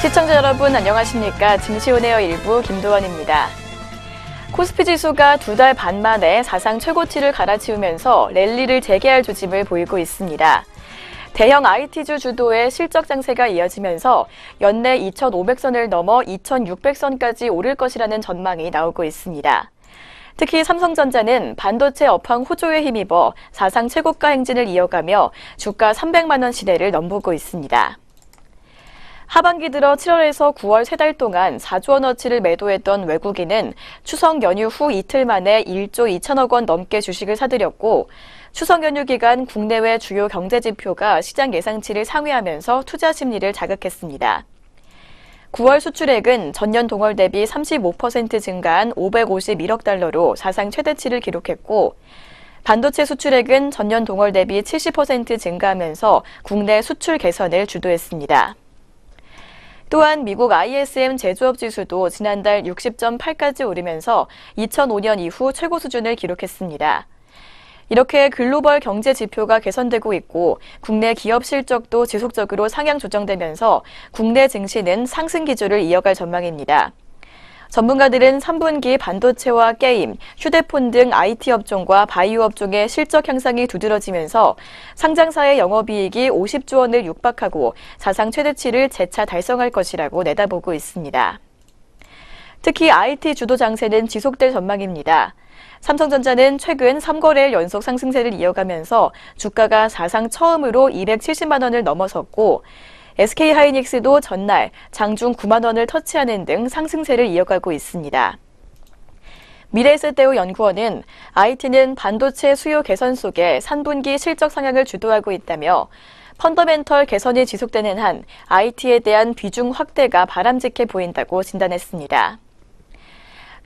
시청자 여러분 안녕하십니까? 증시온에어 1부 김도원입니다. 코스피 지수가 2달 반 만에 사상 최고치를 갈아치우면서 랠리를 재개할 조짐을 보이고 있습니다. 대형 IT주 주도의 실적 장세가 이어지면서 연내 2,500선을 넘어 2,600선까지 오를 것이라는 전망이 나오고 있습니다. 특히 삼성전자는 반도체 업황 호조에 힘입어 사상 최고가 행진을 이어가며 주가 300만 원 시대를 넘보고 있습니다. 하반기 들어 7월에서 9월 3달 동안 4조 원어치를 매도했던 외국인은 추석 연휴 후 이틀 만에 1조 2천억 원 넘게 주식을 사들였고 추석 연휴 기간 국내외 주요 경제 지표가 시장 예상치를 상회하면서 투자 심리를 자극했습니다. 9월 수출액은 전년 동월 대비 35% 증가한 551억 달러로 사상 최대치를 기록했고 반도체 수출액은 전년 동월 대비 70% 증가하면서 국내 수출 개선을 주도했습니다. 또한 미국 ISM 제조업 지수도 지난달 60.8까지 오르면서 2005년 이후 최고 수준을 기록했습니다. 이렇게 글로벌 경제 지표가 개선되고 있고 국내 기업 실적도 지속적으로 상향 조정되면서 국내 증시는 상승 기조를 이어갈 전망입니다. 전문가들은 3분기 반도체와 게임, 휴대폰 등 IT 업종과 바이오 업종의 실적 향상이 두드러지면서 상장사의 영업이익이 50조 원을 육박하고 사상 최대치를 재차 달성할 것이라고 내다보고 있습니다. 특히 IT 주도 장세는 지속될 전망입니다. 삼성전자는 최근 3거래일 연속 상승세를 이어가면서 주가가 사상 처음으로 270만 원을 넘어섰고 SK하이닉스도 전날 장중 9만 원을 터치하는 등 상승세를 이어가고 있습니다. 미래에셋대우 연구원은 IT는 반도체 수요 개선 속에 3분기 실적 상향을 주도하고 있다며 펀더멘털 개선이 지속되는 한 IT에 대한 비중 확대가 바람직해 보인다고 진단했습니다.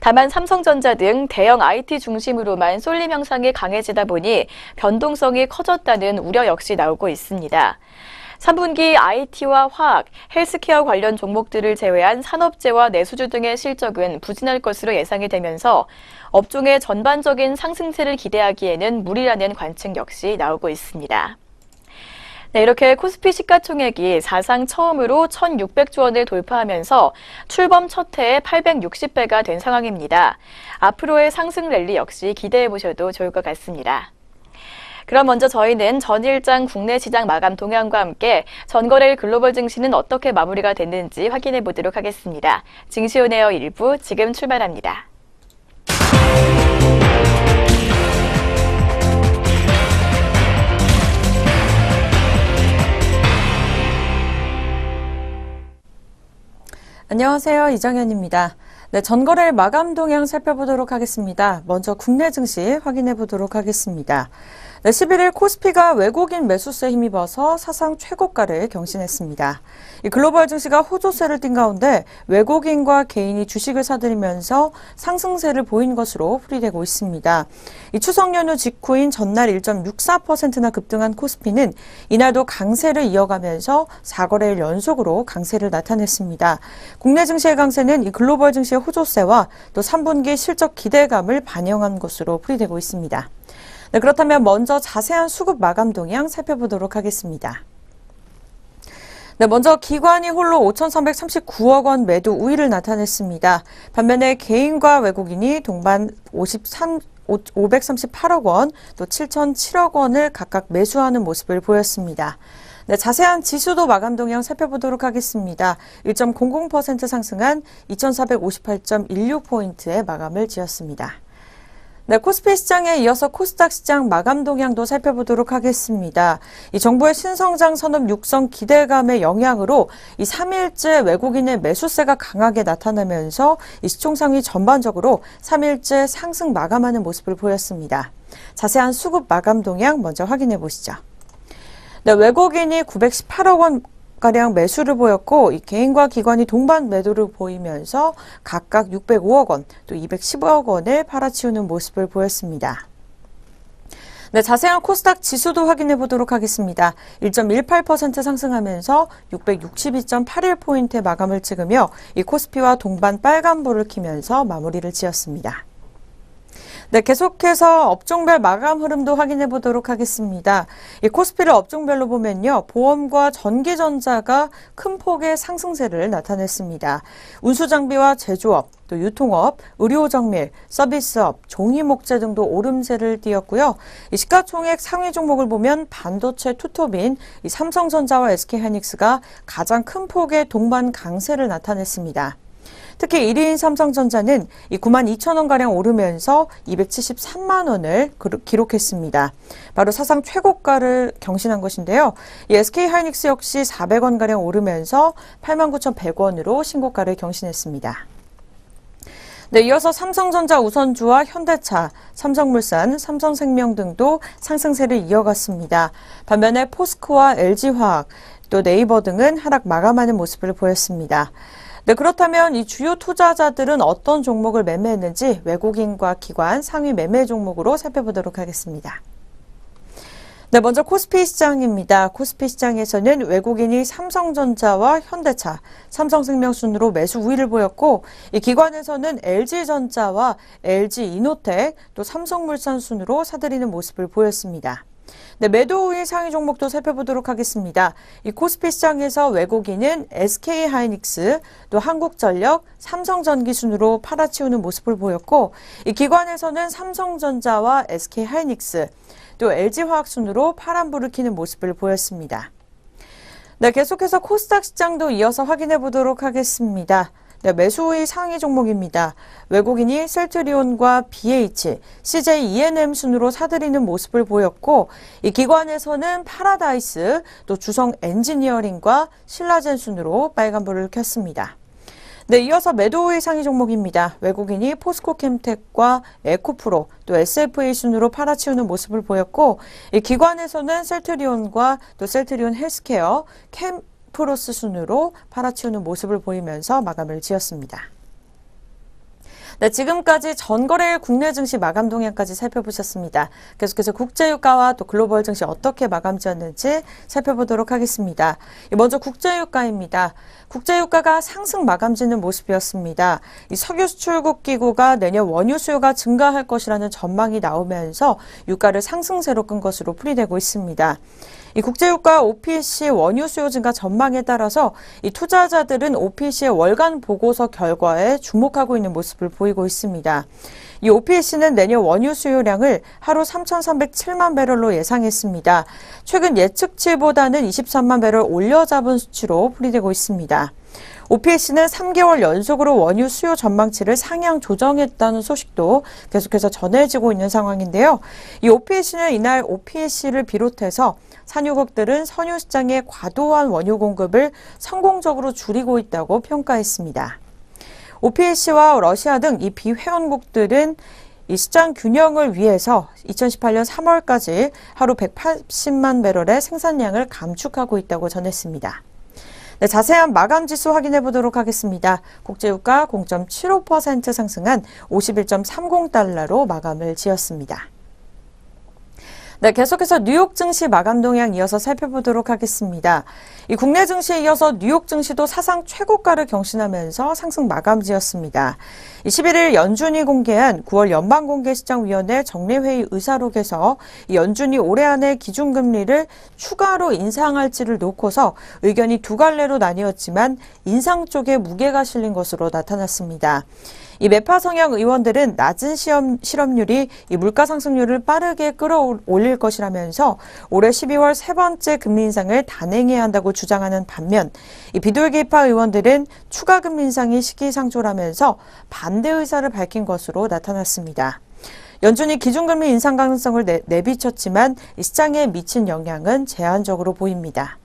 다만 삼성전자 등 대형 IT 중심으로만 쏠림 형상이 강해지다 보니 변동성이 커졌다는 우려 역시 나오고 있습니다. 3분기 IT와 화학, 헬스케어 관련 종목들을 제외한 산업재와 내수주 등의 실적은 부진할 것으로 예상이 되면서 업종의 전반적인 상승세를 기대하기에는 무리라는 관측 역시 나오고 있습니다. 네, 이렇게 코스피 시가총액이 사상 처음으로 1,600조 원을 돌파하면서 출범 첫 해에 860배가 된 상황입니다. 앞으로의 상승 랠리 역시 기대해 보셔도 좋을 것 같습니다. 그럼 먼저 저희는 전일장 국내 시장 마감 동향과 함께 전거래일 글로벌 증시는 어떻게 마무리가 됐는지 확인해 보도록 하겠습니다. 증시온에어 1부 지금 출발합니다. 안녕하세요. 이정현입니다. 네, 전거래일 마감 동향 살펴보도록 하겠습니다. 먼저 국내 증시 확인해 보도록 하겠습니다. 네, 11일 코스피가 외국인 매수세에 힘입어서 사상 최고가를 경신했습니다. 이 글로벌 증시가 호조세를 띈 가운데 외국인과 개인이 주식을 사들이면서 상승세를 보인 것으로 풀이되고 있습니다. 이 추석 연휴 직후인 전날 1.64%나 급등한 코스피는 이날도 강세를 이어가면서 4거래일 연속으로 강세를 나타냈습니다. 국내 증시의 강세는 이 글로벌 증시의 호조세와 또 3분기 실적 기대감을 반영한 것으로 풀이되고 있습니다. 네, 그렇다면 먼저 자세한 수급 마감 동향 살펴보도록 하겠습니다. 네, 먼저 기관이 홀로 5,339억 원 매도 우위를 나타냈습니다. 반면에 개인과 외국인이 동반 538억 원, 또 7,007억 원을 각각 매수하는 모습을 보였습니다. 네, 자세한 지수도 마감 동향 살펴보도록 하겠습니다. 1.00% 상승한 2,458.16포인트의 마감을 지었습니다. 네, 코스피 시장에 이어서 코스닥 시장 마감 동향도 살펴보도록 하겠습니다. 이 정부의 신성장 선언 육성 기대감의 영향으로 이 3일째 외국인의 매수세가 강하게 나타나면서 이 시총상위 전반적으로 3일째 상승 마감하는 모습을 보였습니다. 자세한 수급 마감 동향 먼저 확인해 보시죠. 네, 외국인이 918억 원 가량 매수를 보였고 이 개인과 기관이 동반 매도를 보이면서 각각 605억 원, 또 210억 원을 팔아치우는 모습을 보였습니다. 네, 자세한 코스닥 지수도 확인해 보도록 하겠습니다. 1.18% 상승하면서 662.81포인트의 마감을 찍으며 이 코스피와 동반 빨간불을 켜면서 마무리를 지었습니다. 네, 계속해서 업종별 마감 흐름도 확인해 보도록 하겠습니다. 이 코스피를 업종별로 보면요. 보험과 전기전자가 큰 폭의 상승세를 나타냈습니다. 운수장비와 제조업, 또 유통업, 의료정밀, 서비스업, 종이목재 등도 오름세를 띄었고요. 이 시가총액 상위 종목을 보면 반도체 투톱인 이 삼성전자와 SK하이닉스가 가장 큰 폭의 동반 강세를 나타냈습니다. 특히 1위인 삼성전자는 이 92,000원가량 오르면서 273만 원을 기록했습니다. 바로 사상 최고가를 경신한 것인데요. 이 SK하이닉스 역시 400원가량 오르면서 89,100원으로 신고가를 경신했습니다. 네, 이어서 삼성전자 우선주와 현대차, 삼성물산, 삼성생명 등도 상승세를 이어갔습니다. 반면에 포스코와 LG화학, 또 네이버 등은 하락 마감하는 모습을 보였습니다. 네, 그렇다면 이 주요 투자자들은 어떤 종목을 매매했는지 외국인과 기관 상위 매매 종목으로 살펴보도록 하겠습니다. 네, 먼저 코스피 시장입니다. 코스피 시장에서는 외국인이 삼성전자와 현대차, 삼성생명 순으로 매수 우위를 보였고, 이 기관에서는 LG전자와 LG이노텍, 또 삼성물산 순으로 사들이는 모습을 보였습니다. 네, 매도 우위 상위 종목도 살펴보도록 하겠습니다. 이 코스피 시장에서 외국인은 SK하이닉스, 또 한국전력, 삼성전기 순으로 팔아치우는 모습을 보였고, 이 기관에서는 삼성전자와 SK하이닉스, 또 LG화학 순으로 파란불을 켜는 모습을 보였습니다. 네, 계속해서 코스닥 시장도 이어서 확인해 보도록 하겠습니다. 네, 매수 우위 상위 종목입니다. 외국인이 셀트리온과 BH, CJ ENM 순으로 사들이는 모습을 보였고, 이 기관에서는 파라다이스, 또 주성 엔지니어링과 신라젠 순으로 빨간불을 켰습니다. 네, 이어서 매도 우위 상위 종목입니다. 외국인이 포스코캠텍과 에코프로, 또 SFA 순으로 팔아치우는 모습을 보였고, 이 기관에서는 셀트리온과 또 셀트리온 헬스케어, 캠프로스 순으로 팔아치우는 모습을 보이면서 마감을 지었습니다. 네, 지금까지 전거래일 국내 증시 마감 동향까지 살펴보셨습니다. 계속해서 국제유가와 또 글로벌 증시 어떻게 마감 지었는지 살펴보도록 하겠습니다. 먼저 국제유가입니다. 국제유가가 상승 마감 짓는 모습이었습니다. 이 석유 수출국 기구가 내년 원유 수요가 증가할 것이라는 전망이 나오면서 유가를 상승세로 끈 것으로 풀이되고 있습니다. 이 국제유가 OPEC 원유 수요 증가 전망에 따라서 이 투자자들은 OPEC의 월간 보고서 결과에 주목하고 있는 모습을 보이고 있습니다. 이 OPEC는 내년 원유 수요량을 하루 3,307만 배럴로 예상했습니다. 최근 예측치보다는 23만 배럴 올려 잡은 수치로 풀이되고 있습니다. OPEC는 3개월 연속으로 원유 수요 전망치를 상향 조정했다는 소식도 계속해서 전해지고 있는 상황인데요. 이 OPEC는 이날 OPEC를 비롯해서 산유국들은 선유 시장의 과도한 원유 공급을 성공적으로 줄이고 있다고 평가했습니다. OPEC와 러시아 등 이 비회원국들은 이 시장 균형을 위해서 2018년 3월까지 하루 180만 배럴의 생산량을 감축하고 있다고 전했습니다. 네, 자세한 마감 지수 확인해 보도록 하겠습니다. 국제유가 0.75% 상승한 51.30달러로 마감을 지었습니다. 네, 계속해서 뉴욕 증시 마감 동향 이어서 살펴보도록 하겠습니다. 이 국내 증시에 이어서 뉴욕 증시도 사상 최고가를 경신하면서 상승 마감 지었습니다. 11일 연준이 공개한 9월 연방공개시장위원회 정례회의 의사록에서 연준이 올해 안에 기준금리를 추가로 인상할지를 놓고서 의견이 두 갈래로 나뉘었지만 인상 쪽에 무게가 실린 것으로 나타났습니다. 이 매파 성향 의원들은 낮은 실업률이 이 물가 상승률을 빠르게 끌어올릴 것이라면서 올해 12월 세 번째 금리 인상을 단행해야 한다고 주장하는 반면 이 비둘기파 의원들은 추가 금리 인상이 시기상조라면서 반대 의사를 밝힌 것으로 나타났습니다. 연준이 기준금리 인상 가능성을 내비쳤지만 이 시장에 미친 영향은 제한적으로 보입니다.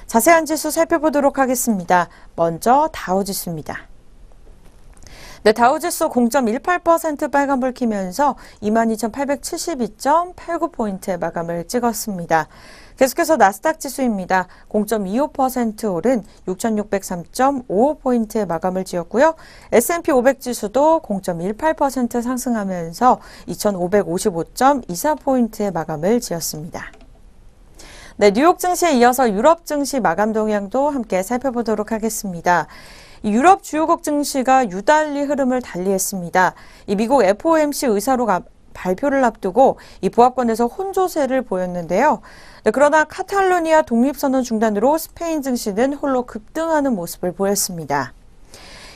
자세한 지수 살펴보도록 하겠습니다. 먼저 다우지수입니다. 네, 다우지수 0.18% 빨간불 켜면서 22,872.89포인트의 마감을 찍었습니다. 계속해서 나스닥 지수입니다. 0.25% 오른 6,603.55포인트의 마감을 지었고요. S&P 500 지수도 0.18% 상승하면서 2,555.24포인트의 마감을 지었습니다. 네, 뉴욕 증시에 이어서 유럽 증시 마감 동향도 함께 살펴보도록 하겠습니다. 유럽 주요국 증시가 유달리 흐름을 달리했습니다. 이 미국 FOMC 의사록 발표를 앞두고 이 보합권에서 혼조세를 보였는데요. 네, 그러나 카탈루니아 독립선언 중단으로 스페인 증시는 홀로 급등하는 모습을 보였습니다.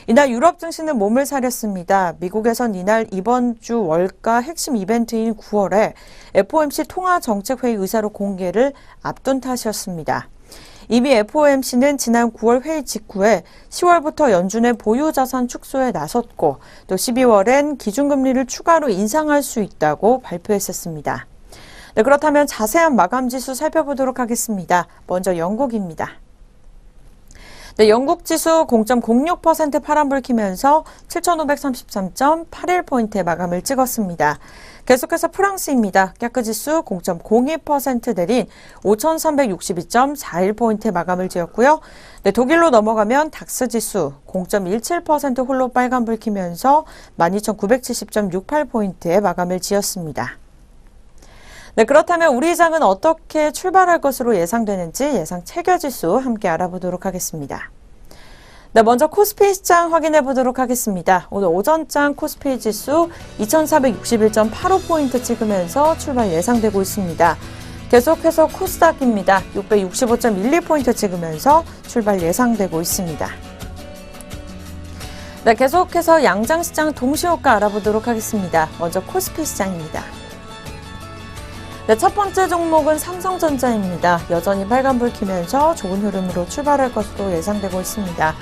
이날 유럽 증시는 몸을 사렸습니다. 미국에선 이날 이번 주 월가 핵심 이벤트인 9월에 FOMC 통화정책회의 의사로 공개를 앞둔 탓이었습니다. 이미 FOMC는 지난 9월 회의 직후에 10월부터 연준의 보유자산 축소에 나섰고 또 12월엔 기준금리를 추가로 인상할 수 있다고 발표했었습니다. 네, 그렇다면 자세한 마감지수 살펴보도록 하겠습니다. 먼저 영국입니다. 네, 영국 지수 0.06% 파란불 키면서 7,533.81포인트의 마감을 찍었습니다. 계속해서 프랑스입니다. 까크 지수 0.02% 내린 5,362.41포인트의 마감을 지었고요. 네, 독일로 넘어가면 닥스 지수 0.17% 홀로 빨간불 키면서 12,970.68포인트의 마감을 지었습니다. 네, 그렇다면 우리 장은 어떻게 출발할 것으로 예상되는지 예상 체결지수 함께 알아보도록 하겠습니다. 네, 먼저 코스피 시장 확인해 보도록 하겠습니다. 오늘 오전장 코스피 지수 2461.85포인트 찍으면서 출발 예상되고 있습니다. 계속해서 코스닥입니다. 665.12포인트 찍으면서 출발 예상되고 있습니다. 네, 계속해서 양장시장 동시호가 알아보도록 하겠습니다. 먼저 코스피 시장입니다. 네, 첫 번째 종목은 삼성전자입니다. 여전히 빨간불 키면서 좋은 흐름으로 출발할 것으로 예상되고 있습니다.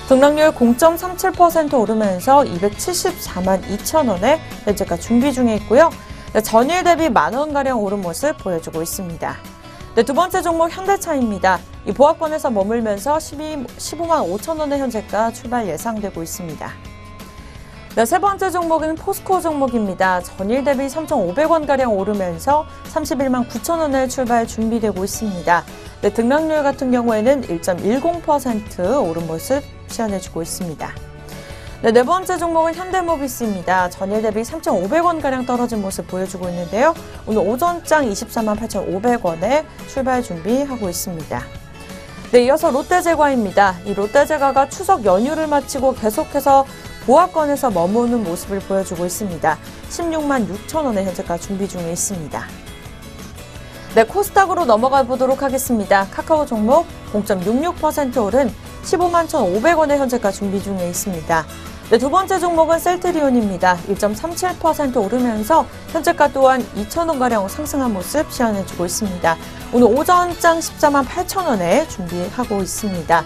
등락률 0.37% 오르면서 274만 2천 원에 현재가 준비 중에 있고요. 네, 전일 대비 만원가량 오른 모습 보여주고 있습니다. 네, 두 번째 종목 현대차입니다. 이 보합권에서 머물면서 15만 5천 원의 현재가 출발 예상되고 있습니다. 네, 세 번째 종목은 포스코 종목입니다. 전일 대비 3,500원가량 오르면서 31만 9천 원에 출발 준비되고 있습니다. 네, 등락률 같은 경우에는 1.10% 오른 모습 시현해주고 있습니다. 네, 네 번째 종목은 현대모비스입니다. 전일 대비 3,500원가량 떨어진 모습 보여주고 있는데요. 오늘 오전장 24만 8,500원에 출발 준비하고 있습니다. 네, 이어서 롯데제과입니다. 이 롯데제과가 추석 연휴를 마치고 계속해서 보합권에서 머무는 모습을 보여주고 있습니다. 16만 6천 원에 현재가 준비 중에 있습니다. 네, 코스닥으로 넘어가 보도록 하겠습니다. 카카오 종목 0.66% 오른 15만 1,500원에 현재가 준비 중에 있습니다. 네, 두 번째 종목은 셀트리온입니다. 1.37% 오르면서 현재가 또한 2,000원가량 상승한 모습 시현해주고 있습니다. 오늘 오전장 14만 8천 원에 준비하고 있습니다.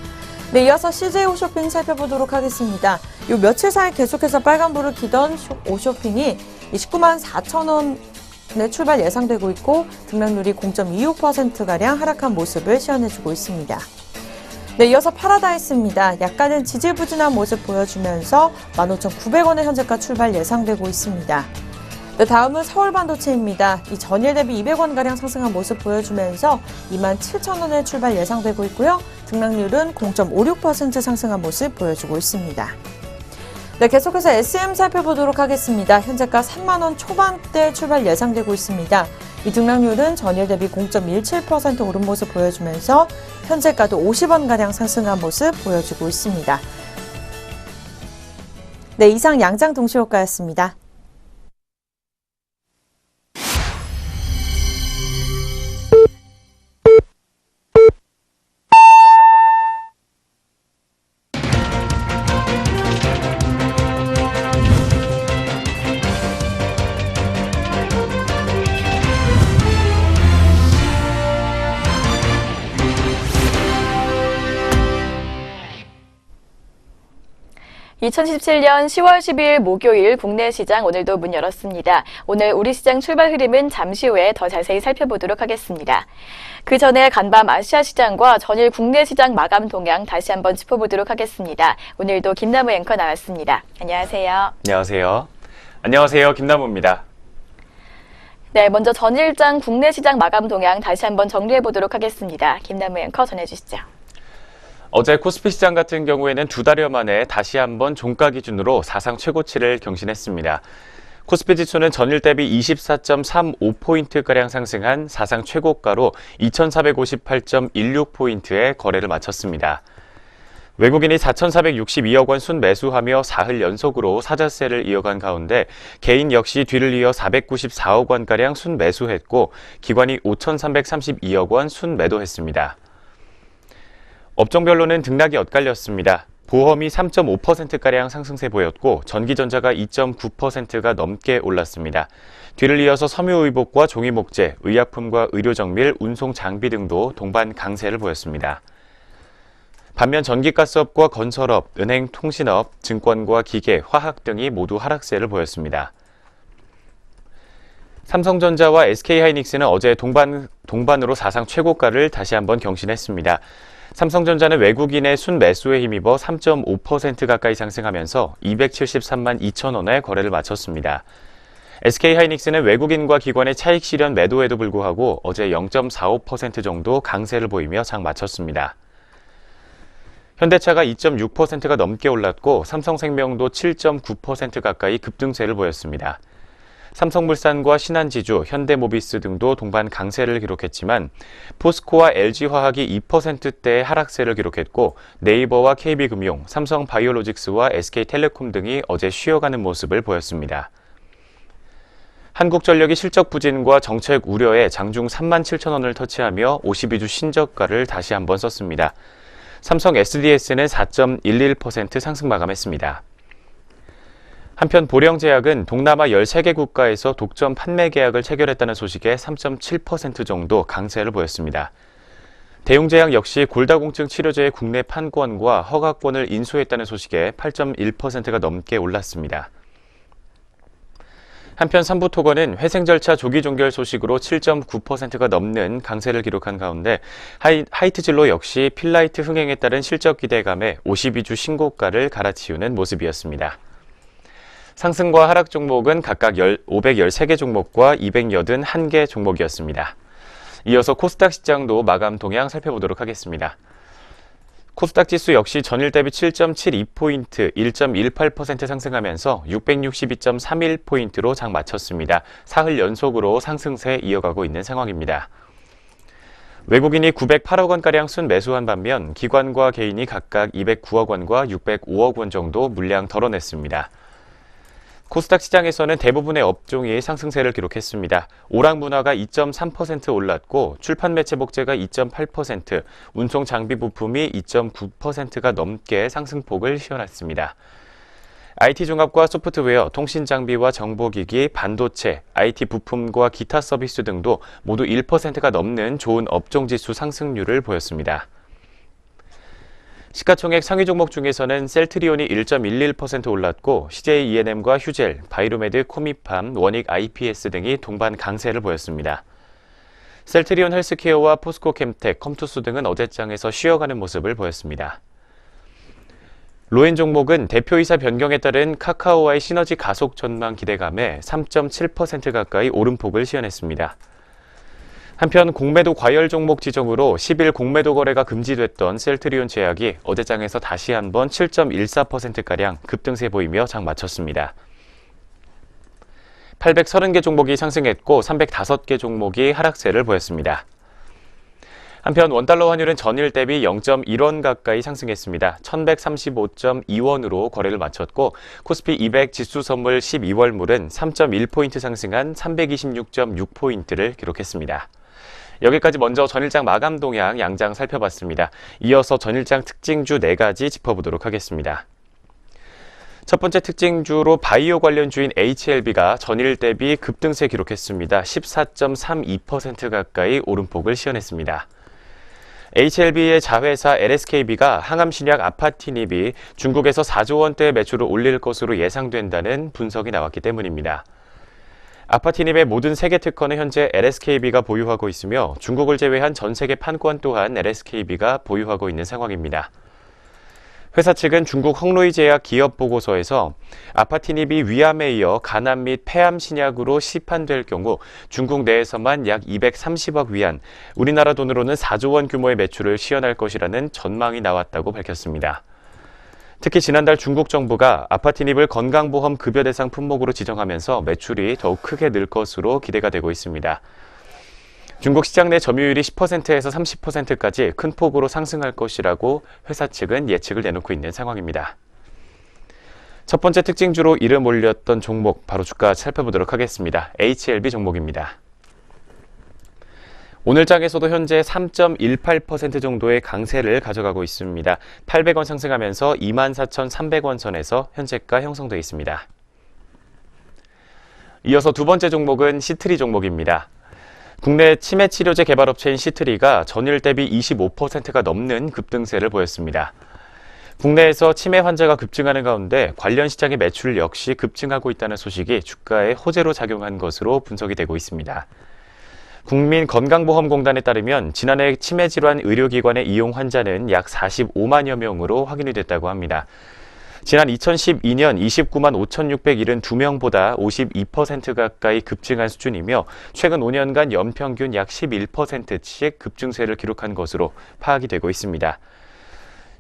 네, 이어서 CJ 홈쇼핑 살펴보도록 하겠습니다. 요 며칠 사이 계속해서 빨간불을 켜던 홈쇼핑이 19만 4천 원에 출발 예상되고 있고 등락률이 0.26%가량 하락한 모습을 시현해주고 있습니다. 네, 이어서 파라다이스입니다. 약간은 지지부진한 모습 보여주면서 15,900원의 현재가 출발 예상되고 있습니다. 네, 다음은 서울반도체입니다. 이 전일 대비 200원가량 상승한 모습 보여주면서 27,000원에 출발 예상되고 있고요. 등락률은 0.56% 상승한 모습 보여주고 있습니다. 네, 계속해서 SM 살펴보도록 하겠습니다. 현재가 3만원 초반대 출발 예상되고 있습니다. 이 등락률은 전일 대비 0.17% 오른 모습 보여주면서 현재가도 50원가량 상승한 모습 보여주고 있습니다. 네, 이상 양장 동시효과였습니다. (2017년 10월 12일) 목요일 국내 시장 오늘도 문 열었습니다. 오늘 우리 시장 출발 흐름은 잠시 후에 더 자세히 살펴보도록 하겠습니다. 그 전에 간밤 아시아 시장과 전일 국내 시장 마감 동향 다시 한번 짚어보도록 하겠습니다. 오늘도 김나무 앵커 나왔습니다. 안녕하세요. 안녕하세요. 안녕하세요. 김나무입니다. 네, 먼저 전일장 국내 시장 마감 동향 다시 한번 정리해보도록 하겠습니다. 김나무 앵커 전해주시죠. 어제 코스피 시장 같은 경우에는 두 달여 만에 다시 한번 종가 기준으로 사상 최고치를 경신했습니다. 코스피 지수는 전일 대비 24.35포인트가량 상승한 사상 최고가로 2,458.16포인트에 거래를 마쳤습니다. 외국인이 4,462억 원 순매수하며 사흘 연속으로 사자세를 이어간 가운데 개인 역시 뒤를 이어 494억 원가량 순매수했고 기관이 5,332억 원 순매도했습니다. 업종별로는 등락이 엇갈렸습니다. 보험이 3.5%가량 상승세 보였고 전기전자가 2.9%가 넘게 올랐습니다. 뒤를 이어서 섬유의복과 종이목재, 의약품과 의료정밀, 운송장비 등도 동반 강세를 보였습니다. 반면 전기가스업과 건설업, 은행, 통신업, 증권과 기계, 화학 등이 모두 하락세를 보였습니다. 삼성전자와 SK하이닉스는 어제 동반으로 사상 최고가를 다시 한번 경신했습니다. 삼성전자는 외국인의 순매수에 힘입어 3.5% 가까이 상승하면서 273만 2천 원에 거래를 마쳤습니다. SK하이닉스는 외국인과 기관의 차익 실현 매도에도 불구하고 어제 0.45% 정도 강세를 보이며 장 마쳤습니다. 현대차가 2.6%가 넘게 올랐고 삼성생명도 7.9% 가까이 급등세를 보였습니다. 삼성물산과 신한지주, 현대모비스 등도 동반 강세를 기록했지만 포스코와 LG화학이 2%대의 하락세를 기록했고 네이버와 KB금융, 삼성바이오로직스와 SK텔레콤 등이 어제 쉬어가는 모습을 보였습니다. 한국전력이 실적 부진과 정책 우려에 장중 3만 7천 원을 터치하며 52주 신저가를 다시 한번 썼습니다. 삼성 SDS는 4.11% 상승 마감했습니다. 한편 보령제약은 동남아 13개 국가에서 독점 판매 계약을 체결했다는 소식에 3.7% 정도 강세를 보였습니다. 대웅제약 역시 골다공증 치료제의 국내 판권과 허가권을 인수했다는 소식에 8.1%가 넘게 올랐습니다. 한편 삼부토건은 회생 절차 조기 종결 소식으로 7.9%가 넘는 강세를 기록한 가운데 하이트진로 역시 필라이트 흥행에 따른 실적 기대감에 52주 신고가를 갈아치우는 모습이었습니다. 상승과 하락 종목은 각각 513개 종목과 281개 종목이었습니다. 이어서 코스닥 시장도 마감 동향 살펴보도록 하겠습니다. 코스닥 지수 역시 전일 대비 7.72포인트, 1.18% 상승하면서 662.31포인트로 장 마쳤습니다. 사흘 연속으로 상승세 이어가고 있는 상황입니다. 외국인이 908억 원가량 순매수한 반면 기관과 개인이 각각 209억 원과 605억 원 정도 물량 덜어냈습니다. 코스닥 시장에서는 대부분의 업종이 상승세를 기록했습니다. 오락문화가 2.3% 올랐고 출판매체복제가 2.8%, 운송장비 부품이 2.9%가 넘게 상승폭을 휘어놨습니다. IT종합과 소프트웨어, 통신장비와 정보기기, 반도체, IT 부품과 기타 서비스 등도 모두 1%가 넘는 좋은 업종지수 상승률을 보였습니다. 시가총액 상위 종목 중에서는 셀트리온이 1.11% 올랐고 CJ E&M과 휴젤, 바이로메드, 코미팜, 원익 IPS 등이 동반 강세를 보였습니다. 셀트리온 헬스케어와 포스코캠텍, 컴투스 등은 어제장에서 쉬어가는 모습을 보였습니다. 로엔 종목은 대표이사 변경에 따른 카카오와의 시너지 가속 전망 기대감에 3.7% 가까이 오름폭을 시현했습니다. 한편 공매도 과열 종목 지정으로 10일 공매도 거래가 금지됐던 셀트리온 제약이 어제장에서 다시 한번 7.14%가량 급등세 보이며 장 마쳤습니다. 830개 종목이 상승했고 305개 종목이 하락세를 보였습니다. 한편 원달러 환율은 전일 대비 0.1원 가까이 상승했습니다. 1135.2원으로 거래를 마쳤고 코스피 200 지수 선물 12월물은 3.1포인트 상승한 326.6포인트를 기록했습니다. 여기까지 먼저 전일장 마감 동향 양장 살펴봤습니다. 이어서 전일장 특징주 4가지 짚어보도록 하겠습니다. 첫 번째 특징주로 바이오 관련 주인 HLB가 전일 대비 급등세 기록했습니다. 14.32% 가까이 오름폭을 시현했습니다. HLB의 자회사 LSKB가 항암신약 아파티닙이 중국에서 4조 원대의 매출을 올릴 것으로 예상된다는 분석이 나왔기 때문입니다. 아파티닙의 모든 세계 특허는 현재 LSKB가 보유하고 있으며 중국을 제외한 전 세계 판권 또한 LSKB가 보유하고 있는 상황입니다. 회사 측은 중국 헝로이제약 기업 보고서에서 아파티닙이 위암에 이어 간암 및 폐암 신약으로 시판될 경우 중국 내에서만 약 230억 위안, 우리나라 돈으로는 4조 원 규모의 매출을 시현할 것이라는 전망이 나왔다고 밝혔습니다. 특히 지난달 중국 정부가 아파티닙을 건강보험 급여 대상 품목으로 지정하면서 매출이 더욱 크게 늘 것으로 기대가 되고 있습니다. 중국 시장 내 점유율이 10%에서 30%까지 큰 폭으로 상승할 것이라고 회사 측은 예측을 내놓고 있는 상황입니다. 첫 번째 특징주로 이름 올렸던 종목, 바로 주가 살펴보도록 하겠습니다. HLB 종목입니다. 오늘 장에서도 현재 3.18% 정도의 강세를 가져가고 있습니다. 800원 상승하면서 24,300원 선에서 현재가 형성되어 있습니다. 이어서 두 번째 종목은 시트리 종목입니다. 국내 치매 치료제 개발업체인 시트리가 전일 대비 25%가 넘는 급등세를 보였습니다. 국내에서 치매 환자가 급증하는 가운데 관련 시장의 매출 역시 급증하고 있다는 소식이 주가에 호재로 작용한 것으로 분석이 되고 있습니다. 국민건강보험공단에 따르면 지난해 치매 질환 의료기관의 이용 환자는 약 45만여 명으로 확인이 됐다고 합니다. 지난 2012년 29만 5,672명보다 52% 가까이 급증한 수준이며 최근 5년간 연평균 약 11%씩 급증세를 기록한 것으로 파악이 되고 있습니다.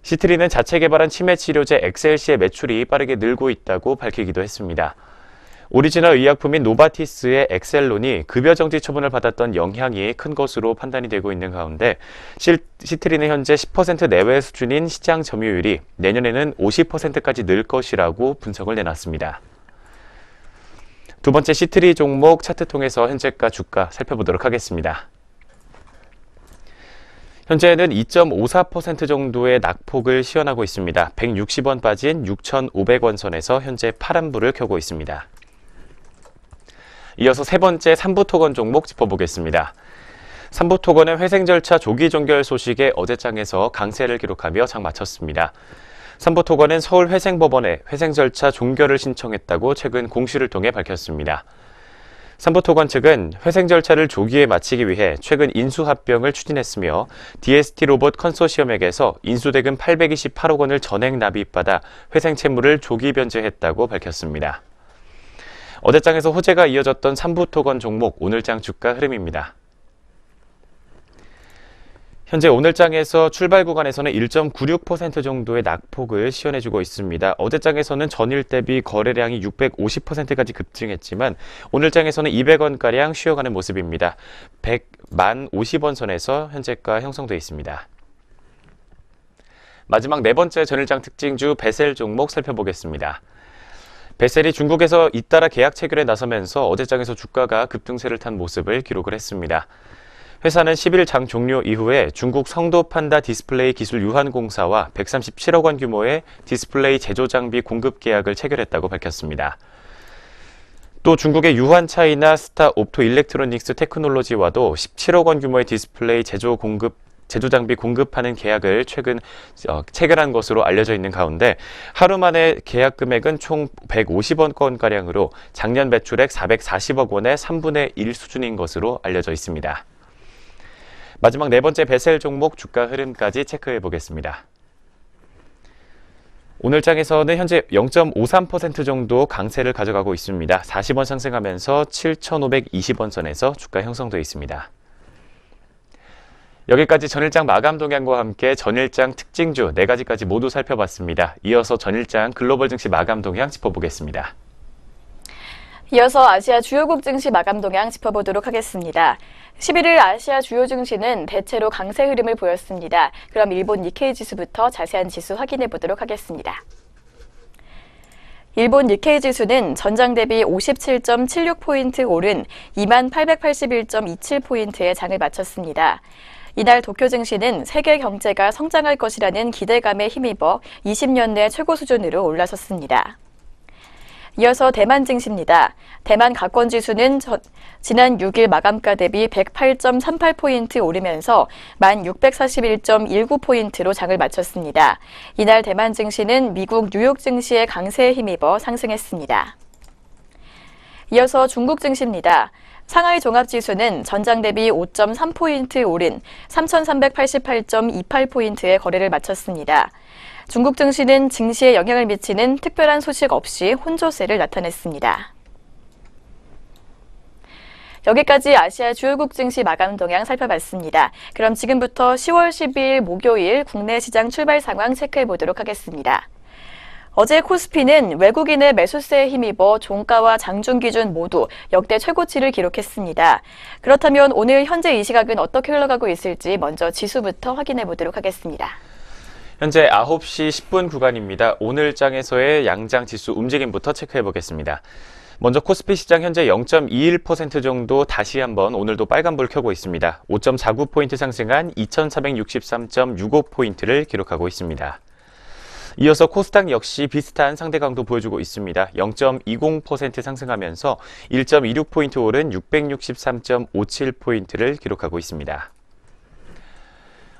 시트리는 자체 개발한 치매 치료제 엑셀시의 매출이 빠르게 늘고 있다고 밝히기도 했습니다. 오리지널 의약품인 노바티스의 엑셀론이 급여 정지 처분을 받았던 영향이 큰 것으로 판단이 되고 있는 가운데 시트리는 현재 10% 내외 수준인 시장 점유율이 내년에는 50%까지 늘 것이라고 분석을 내놨습니다. 두 번째 시트리 종목 차트 통해서 현재가 주가 살펴보도록 하겠습니다. 현재는 2.54% 정도의 낙폭을 시현하고 있습니다. 160원 빠진 6,500원 선에서 현재 파란불을 켜고 있습니다. 이어서 세 번째 삼부토건 종목 짚어보겠습니다. 삼부토건은 회생 절차 조기 종결 소식에 어제장에서 강세를 기록하며 장 마쳤습니다. 삼부토건은 서울회생법원에 회생 절차 종결을 신청했다고 최근 공시를 통해 밝혔습니다. 삼부토건 측은 회생 절차를 조기에 마치기 위해 최근 인수합병을 추진했으며 DST 로봇 컨소시엄에게서 인수대금 828억 원을 전액 납입받아 회생 채무를 조기 변제했다고 밝혔습니다. 어제장에서 호재가 이어졌던 삼부토건 종목 오늘장 주가 흐름입니다. 현재 오늘장에서 출발 구간에서는 1.96% 정도의 낙폭을 시현해주고 있습니다. 어제장에서는 전일 대비 거래량이 650%까지 급증했지만 오늘장에서는 200원가량 쉬어가는 모습입니다. 100만 50원 선에서 현재가 형성되어 있습니다. 마지막 네 번째 전일장 특징주 베셀 종목 살펴보겠습니다. 베셀이 중국에서 잇따라 계약 체결에 나서면서 어제장에서 주가가 급등세를 탄 모습을 기록을 했습니다. 회사는 10일 장 종료 이후에 중국 성도 판다 디스플레이 기술 유한공사와 137억 원 규모의 디스플레이 제조 장비 공급 계약을 체결했다고 밝혔습니다. 또 중국의 유한 차이나 스타 옵토 일렉트로닉스 테크놀로지와도 17억 원 규모의 디스플레이 제조 장비 공급하는 계약을 최근 체결한 것으로 알려져 있는 가운데 하루 만에 계약 금액은 총 150억원가량으로 작년 매출액 440억 원의 3분의 1 수준인 것으로 알려져 있습니다. 마지막 네 번째 베셀 종목 주가 흐름까지 체크해 보겠습니다. 오늘 장에서는 현재 0.53% 정도 강세를 가져가고 있습니다. 40원 상승하면서 7,520원 선에서 주가 형성되어 있습니다. 여기까지 전일장 마감 동향과 함께 전일장 특징주 4가지까지 모두 살펴봤습니다. 이어서 전일장 글로벌 증시 마감 동향 짚어보겠습니다. 이어서 아시아 주요국 증시 마감 동향 짚어보도록 하겠습니다. 11일 아시아 주요 증시는 대체로 강세 흐름을 보였습니다. 그럼 일본 니케이 지수부터 자세한 지수 확인해 보도록 하겠습니다. 일본 니케이 지수는 전장 대비 57.76포인트 오른 2881.27포인트의 장을 마쳤습니다. 이날 도쿄 증시는 세계 경제가 성장할 것이라는 기대감에 힘입어 20년 내 최고 수준으로 올라섰습니다. 이어서 대만 증시입니다. 대만 가권 지수는 지난 6일 마감가 대비 108.38포인트 오르면서 1641.19포인트로 장을 마쳤습니다. 이날 대만 증시는 미국 뉴욕 증시의 강세에 힘입어 상승했습니다. 이어서 중국 증시입니다. 상하이 종합지수는 전장 대비 5.3포인트 오른 3,388.28포인트의 거래를 마쳤습니다. 중국 증시는 증시에 영향을 미치는 특별한 소식 없이 혼조세를 나타냈습니다. 여기까지 아시아 주요국 증시 마감 동향 살펴봤습니다. 그럼 지금부터 10월 12일 목요일 국내 시장 출발 상황 체크해 보도록 하겠습니다. 어제 코스피는 외국인의 매수세에 힘입어 종가와 장중 기준 모두 역대 최고치를 기록했습니다. 그렇다면 오늘 현재 이 시각은 어떻게 흘러가고 있을지 먼저 지수부터 확인해 보도록 하겠습니다. 현재 9시 10분 구간입니다. 오늘 장에서의 양장 지수 움직임부터 체크해 보겠습니다. 먼저 코스피 시장 현재 0.21% 정도 다시 한번 오늘도 빨간불 켜고 있습니다. 5.49포인트 상승한 2463.65포인트를 기록하고 있습니다. 이어서 코스닥 역시 비슷한 상대 강도 보여주고 있습니다. 0.20% 상승하면서 1.26포인트 오른 663.57포인트를 기록하고 있습니다.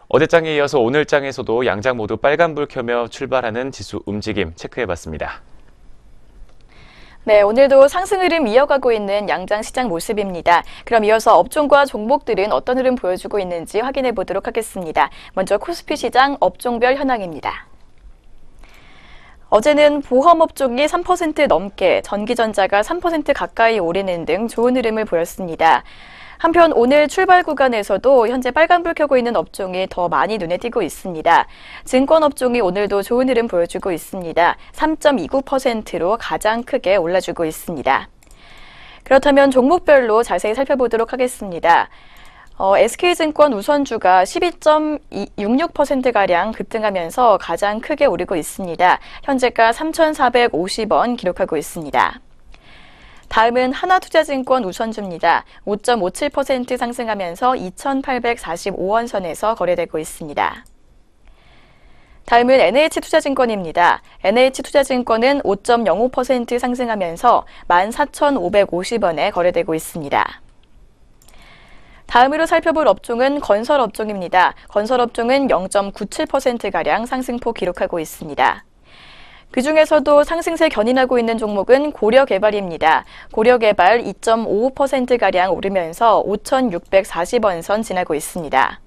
어제 장에 이어서 오늘 장에서도 양장 모두 빨간불 켜며 출발하는 지수 움직임 체크해봤습니다. 네, 오늘도 상승 흐름 이어가고 있는 양장 시장 모습입니다. 그럼 이어서 업종과 종목들은 어떤 흐름 보여주고 있는지 확인해 보도록 하겠습니다. 먼저 코스피 시장 업종별 현황입니다. 어제는 보험업종이 3% 넘게, 전기전자가 3% 가까이 오르는 등 좋은 흐름을 보였습니다. 한편 오늘 출발 구간에서도 현재 빨간불 켜고 있는 업종이 더 많이 눈에 띄고 있습니다. 증권업종이 오늘도 좋은 흐름 보여주고 있습니다. 3.29%로 가장 크게 올라주고 있습니다. 그렇다면 종목별로 자세히 살펴보도록 하겠습니다. SK증권 우선주가 12.66%가량 급등하면서 가장 크게 오르고 있습니다. 현재가 3,450원 기록하고 있습니다. 다음은 하나투자증권 우선주입니다. 5.57% 상승하면서 2,845원 선에서 거래되고 있습니다. 다음은 NH투자증권입니다. NH투자증권은 5.05% 상승하면서 14,550원에 거래되고 있습니다. 다음으로 살펴볼 업종은 건설업종입니다. 건설업종은 0.97%가량 상승폭 기록하고 있습니다. 그중에서도 상승세 견인하고 있는 종목은 고려개발입니다. 고려개발 2.55%가량 오르면서 5,640원 선 지나고 있습니다.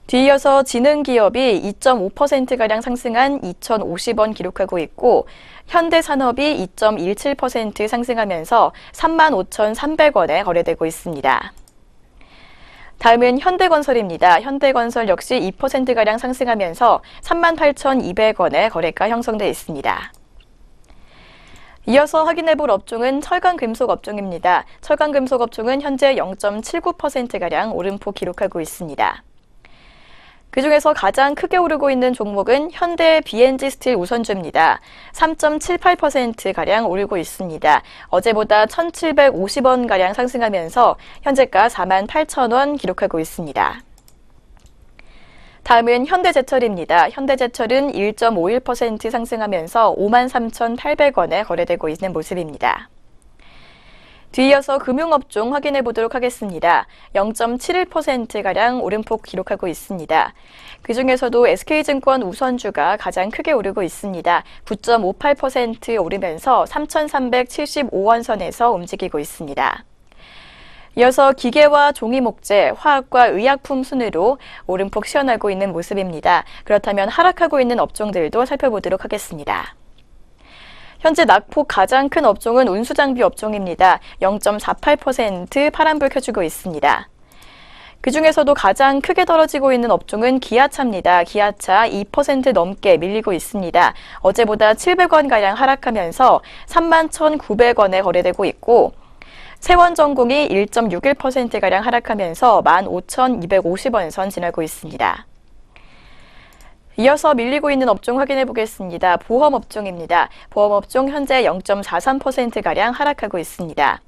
뒤이어서 지능기업이 2.5%가량 상승한 2,050원 기록하고 있고 현대산업이 2.17% 상승하면서 35,300원에 거래되고 있습니다. 다음은 현대건설입니다. 현대건설 역시 2%가량 상승하면서 38,200원에 거래가 형성돼 있습니다. 이어서 확인해볼 업종은 철강금속 업종입니다. 철강금속 업종은 현재 0.79%가량 오름폭 기록하고 있습니다. 그중에서 가장 크게 오르고 있는 종목은 현대 BNG 스틸 우선주입니다. 3.78%가량 오르고 있습니다. 어제보다 1,750원가량 상승하면서 현재가 48,000원 기록하고 있습니다. 다음은 현대제철입니다. 현대제철은 1.51% 상승하면서 53,800원에 거래되고 있는 모습입니다. 뒤이어서 금융업종 확인해 보도록 하겠습니다. 0.71%가량 오름폭 기록하고 있습니다. 그중에서도 SK증권 우선주가 가장 크게 오르고 있습니다. 9.58% 오르면서 3,375원 선에서 움직이고 있습니다. 이어서 기계와 종이목재, 화학과 의약품 순으로 오름폭 시현하고 있는 모습입니다. 그렇다면 하락하고 있는 업종들도 살펴보도록 하겠습니다. 현재 낙폭 가장 큰 업종은 운수장비 업종입니다. 0.48% 파란불 켜주고 있습니다. 그중에서도 가장 크게 떨어지고 있는 업종은 기아차입니다. 기아차 2% 넘게 밀리고 있습니다. 어제보다 700원가량 하락하면서 31,900원에 거래되고 있고 세원전공이 1.61%가량 하락하면서 15,250원 선 지나고 있습니다. 이어서 밀리고 있는 업종 확인해 보겠습니다. 보험업종입니다. 보험업종 현재 0.43%가량 하락하고 있습니다.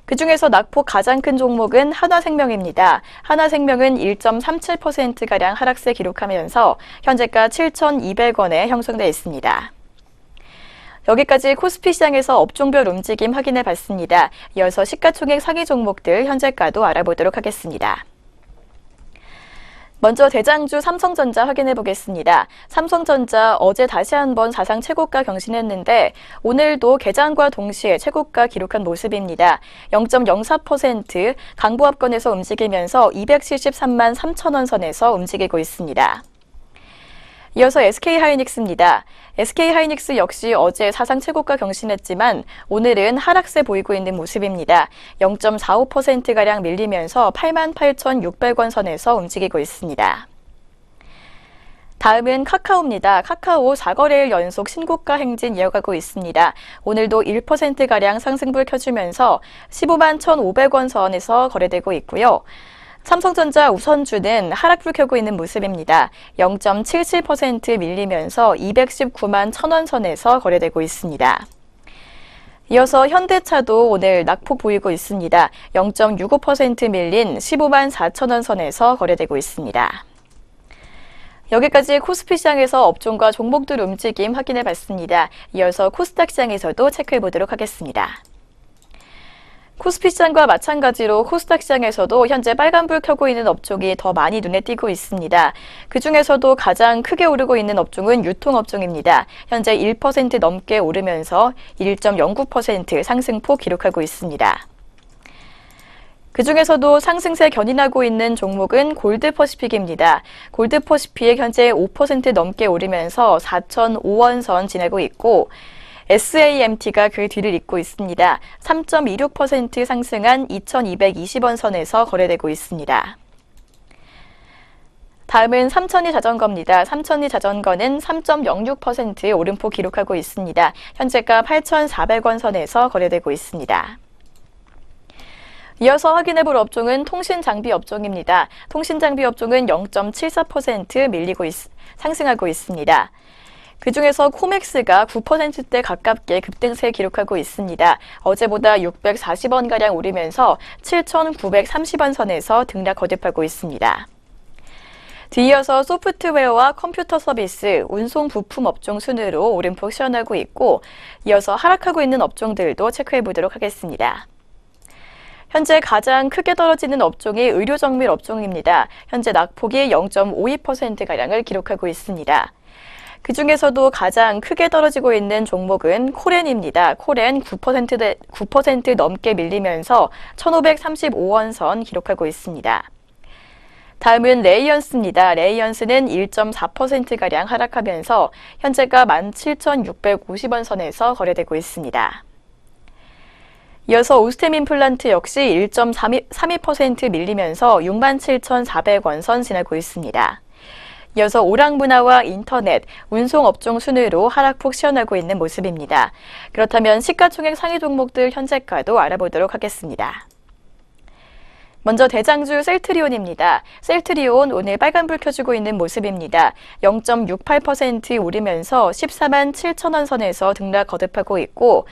그중에서 낙폭 가장 큰 종목은 한화생명입니다. 한화생명은 1.37%가량 하락세 기록하면서 현재가 7,200원에 형성돼 있습니다. 여기까지 코스피 시장에서 업종별 움직임 확인해 봤습니다. 이어서 시가총액 상위 종목들 현재가도 알아보도록 하겠습니다. 먼저 대장주 삼성전자 확인해 보겠습니다. 삼성전자 어제 다시 한번 사상 최고가 경신했는데 오늘도 개장과 동시에 최고가 기록한 모습입니다. 0.04% 강보합권에서 움직이면서 273만 3천원 선에서 움직이고 있습니다. 이어서 SK하이닉스입니다. SK하이닉스 역시 어제 사상 최고가 경신했지만 오늘은 하락세 보이고 있는 모습입니다. 0.45%가량 밀리면서 88,600원 선에서 움직이고 있습니다. 다음은 카카오입니다. 카카오 4거래일 연속 신고가 행진 이어가고 있습니다. 오늘도 1%가량 상승불 켜주면서 15만 1,500원 선에서 거래되고 있고요. 삼성전자 우선주는 하락불 켜고 있는 모습입니다. 0.77% 밀리면서 219만 1,000원 선에서 거래되고 있습니다. 이어서 현대차도 오늘 낙폭 보이고 있습니다. 0.65% 밀린 15만 4,000원 선에서 거래되고 있습니다. 여기까지 코스피 시장에서 업종과 종목들 움직임 확인해 봤습니다. 이어서 코스닥 시장에서도 체크해 보도록 하겠습니다. 코스피 시장과 마찬가지로 코스닥 시장에서도 현재 빨간불 켜고 있는 업종이 더 많이 눈에 띄고 있습니다. 그중에서도 가장 크게 오르고 있는 업종은 유통업종입니다. 현재 1% 넘게 오르면서 1.09% 상승폭 기록하고 있습니다. 그중에서도 상승세 견인하고 있는 종목은 골드퍼시픽입니다. 골드퍼시픽 현재 5% 넘게 오르면서 4,005원 선 지나고 있고 SAMT가 그 뒤를 잇고 있습니다. 3.26% 상승한 2,220원 선에서 거래되고 있습니다. 다음은 삼천리 자전거입니다. 삼천리 자전거는 3.06% 오름폭 기록하고 있습니다. 현재가 8,400원 선에서 거래되고 있습니다. 이어서 확인해볼 업종은 통신장비 업종입니다. 통신장비 업종은 0.74% 상승하고 있습니다. 그중에서 코맥스가 9%대 가깝게 급등세 기록하고 있습니다. 어제보다 640원가량 오르면서 7,930원 선에서 등락 거듭하고 있습니다. 뒤이어서 소프트웨어와 컴퓨터 서비스, 운송 부품 업종 순으로 오름폭 시현하고 있고 이어서 하락하고 있는 업종들도 체크해 보도록 하겠습니다. 현재 가장 크게 떨어지는 업종이 의료정밀 업종입니다. 현재 낙폭이 0.52%가량을 기록하고 있습니다. 그중에서도 가장 크게 떨어지고 있는 종목은 코렌입니다. 코렌 9% 넘게 밀리면서 1,535원 선 기록하고 있습니다. 다음은 레이언스입니다. 레이언스는 1.4%가량 하락하면서 현재가 17,650원 선에서 거래되고 있습니다. 이어서 오스템 임플란트 역시 1.32% 밀리면서 67,400원 선 지나고 있습니다. 이어서 오락문화와 인터넷, 운송업종 순으로 하락폭 시현하고 있는 모습입니다. 그렇다면 시가총액 상위 종목들 현재가도 알아보도록 하겠습니다. 먼저 대장주 셀트리온입니다. 셀트리온 오늘 빨간불 켜주고 있는 모습입니다. 0.68% 오르면서 14만 7천원 선에서 등락 거듭하고 있고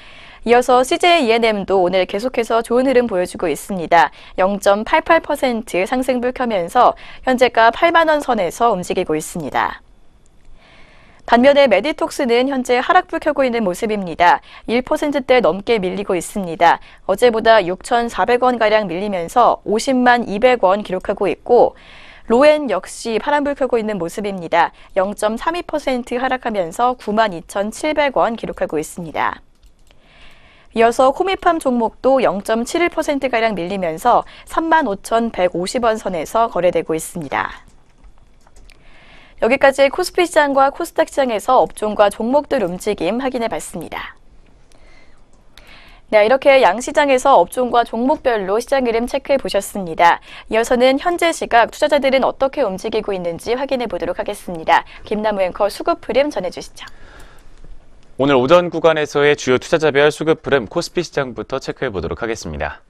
이어서 CJ E&M도 오늘 계속해서 좋은 흐름 보여주고 있습니다. 0.88% 상승불 켜면서 현재가 8만원 선에서 움직이고 있습니다. 반면에 메디톡스는 현재 하락불 켜고 있는 모습입니다. 1%대 넘게 밀리고 있습니다. 어제보다 6,400원가량 밀리면서 50만 200원 기록하고 있고 로엔 역시 파란불 켜고 있는 모습입니다. 0.32% 하락하면서 9만 2,700원 기록하고 있습니다. 이어서 코미팜 종목도 0.71%가량 밀리면서 35,150원 선에서 거래되고 있습니다. 여기까지 코스피 시장과 코스닥 시장에서 업종과 종목들 움직임 확인해 봤습니다. 네, 이렇게 양시장에서 업종과 종목별로 시장 흐름 체크해 보셨습니다. 이어서는 현재 시각 투자자들은 어떻게 움직이고 있는지 확인해 보도록 하겠습니다. 김남우 앵커 수급 흐름 전해주시죠. 오늘 오전 구간에서의 주요 투자자별 수급 흐름 코스피 시장부터 체크해 보도록 하겠습니다.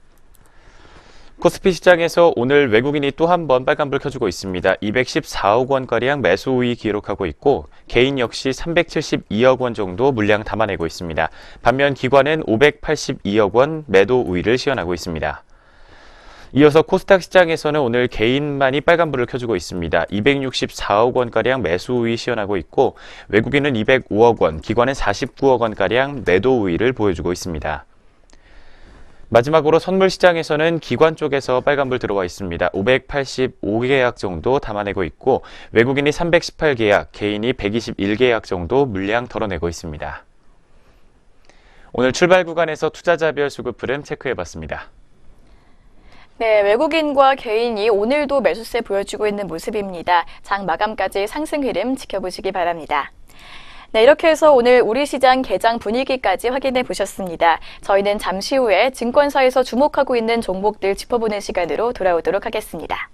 코스피 시장에서 오늘 외국인이 또 한 번 빨간불 켜주고 있습니다. 214억 원가량 매수 우위 기록하고 있고 개인 역시 372억 원 정도 물량 담아내고 있습니다. 반면 기관은 582억 원 매도 우위를 시현하고 있습니다. 이어서 코스닥 시장에서는 오늘 개인만이 빨간불을 켜주고 있습니다. 264억 원가량 매수 우위 시현하고 있고 외국인은 205억 원, 기관은 49억 원가량 매도 우위를 보여주고 있습니다. 마지막으로 선물 시장에서는 기관 쪽에서 빨간불 들어와 있습니다. 585계약 정도 담아내고 있고 외국인이 318계약, 개인이 121계약 정도 물량 덜어내고 있습니다. 오늘 출발 구간에서 투자자별 수급 흐름 체크해봤습니다. 네, 외국인과 개인이 오늘도 매수세 보여주고 있는 모습입니다. 장 마감까지 상승 흐름 지켜보시기 바랍니다. 네, 이렇게 해서 오늘 우리 시장 개장 분위기까지 확인해 보셨습니다. 저희는 잠시 후에 증권사에서 주목하고 있는 종목들 짚어보는 시간으로 돌아오도록 하겠습니다.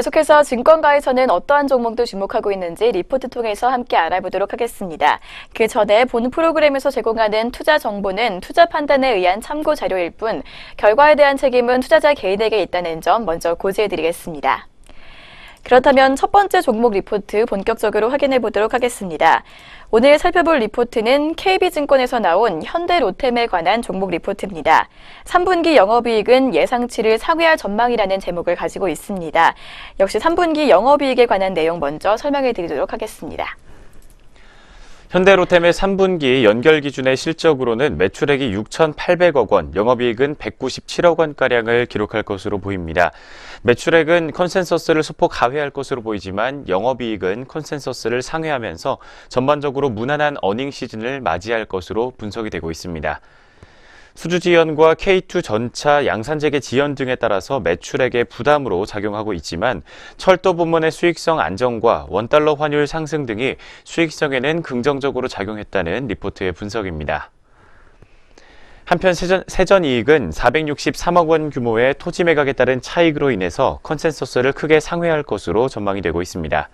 계속해서 증권가에서는 어떠한 종목도 주목하고 있는지 리포트 통해서 함께 알아보도록 하겠습니다. 그 전에 본 프로그램에서 제공하는 투자 정보는 투자 판단에 의한 참고 자료일 뿐 결과에 대한 책임은 투자자 개인에게 있다는 점 먼저 고지해드리겠습니다. 그렇다면 첫 번째 종목 리포트 본격적으로 확인해 보도록 하겠습니다. 오늘 살펴볼 리포트는 KB증권에서 나온 현대로템에 관한 종목 리포트입니다. 3분기 영업이익은 예상치를 상회할 전망이라는 제목을 가지고 있습니다. 역시 3분기 영업이익에 관한 내용 먼저 설명해 드리도록 하겠습니다. 현대로템의 3분기 연결 기준의 실적으로는 매출액이 6,800억 원, 영업이익은 197억 원가량을 기록할 것으로 보입니다. 매출액은 컨센서스를 소폭 하회할 것으로 보이지만 영업이익은 컨센서스를 상회하면서 전반적으로 무난한 어닝 시즌을 맞이할 것으로 분석이 되고 있습니다. 수주 지연과 K2 전차 양산재개 지연 등에 따라서 매출액의 부담으로 작용하고 있지만 철도 부문의 수익성 안정과 원달러 환율 상승 등이 수익성에는 긍정적으로 작용했다는 리포트의 분석입니다. 한편 세전이익은 463억 원 규모의 토지 매각에 따른 차익으로 인해서 컨센서스를 크게 상회할 것으로 전망이 되고 있습니다.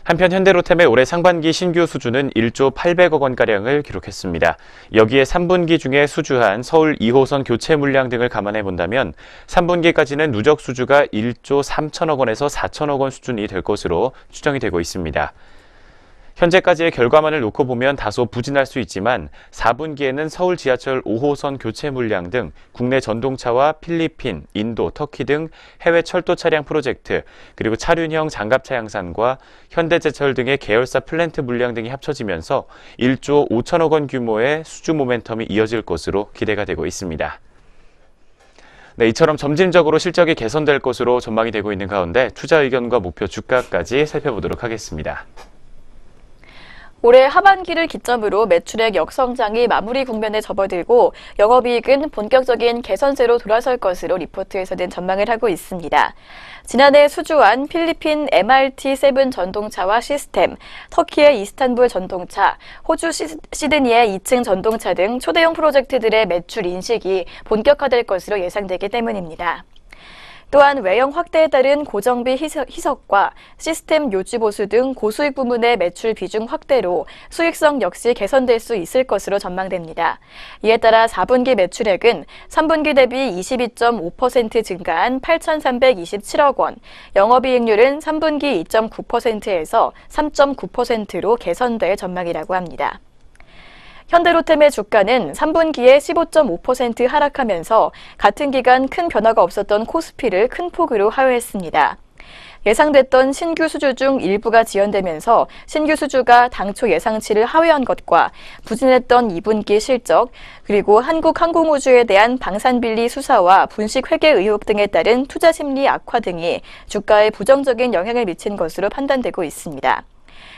한편 현대로템의 올해 상반기 신규 수주는 1조 800억 원가량을 기록했습니다. 여기에 3분기 중에 수주한 서울 2호선 교체 물량 등을 감안해 본다면 3분기까지는 누적 수주가 1조 3천억 원에서 4천억 원 수준이 될 것으로 추정이 되고 있습니다. 현재까지의 결과만을 놓고 보면 다소 부진할 수 있지만 4분기에는 서울 지하철 5호선 교체 물량 등 국내 전동차와 필리핀, 인도, 터키 등 해외 철도 차량 프로젝트, 그리고 차륜형 장갑차 양산과 현대제철 등의 계열사 플랜트 물량 등이 합쳐지면서 1조 5천억 원 규모의 수주 모멘텀이 이어질 것으로 기대가 되고 있습니다. 네, 이처럼 점진적으로 실적이 개선될 것으로 전망이 되고 있는 가운데 투자 의견과 목표 주가까지 살펴보도록 하겠습니다. 올해 하반기를 기점으로 매출액 역성장이 마무리 국면에 접어들고 영업이익은 본격적인 개선세로 돌아설 것으로 리포트에서는 전망을 하고 있습니다. 지난해 수주한 필리핀 MRT7 전동차와 시스템, 터키의 이스탄불 전동차, 호주 시드니의 2층 전동차 등 초대형 프로젝트들의 매출 인식이 본격화될 것으로 예상되기 때문입니다. 또한 외형 확대에 따른 고정비 희석과 시스템 요지 보수 등 고수익 부문의 매출 비중 확대로 수익성 역시 개선될 수 있을 것으로 전망됩니다. 이에 따라 4분기 매출액은 3분기 대비 22.5% 증가한 8,327억 원, 영업이익률은 3분기 2.9%에서 3.9%로 개선될 전망이라고 합니다. 현대로템의 주가는 3분기에 15.5% 하락하면서 같은 기간 큰 변화가 없었던 코스피를 큰 폭으로 하회했습니다. 예상됐던 신규 수주 중 일부가 지연되면서 신규 수주가 당초 예상치를 하회한 것과 부진했던 2분기 실적, 그리고 한국항공우주에 대한 방산비리 수사와 분식회계 의혹 등에 따른 투자 심리 악화 등이 주가에 부정적인 영향을 미친 것으로 판단되고 있습니다.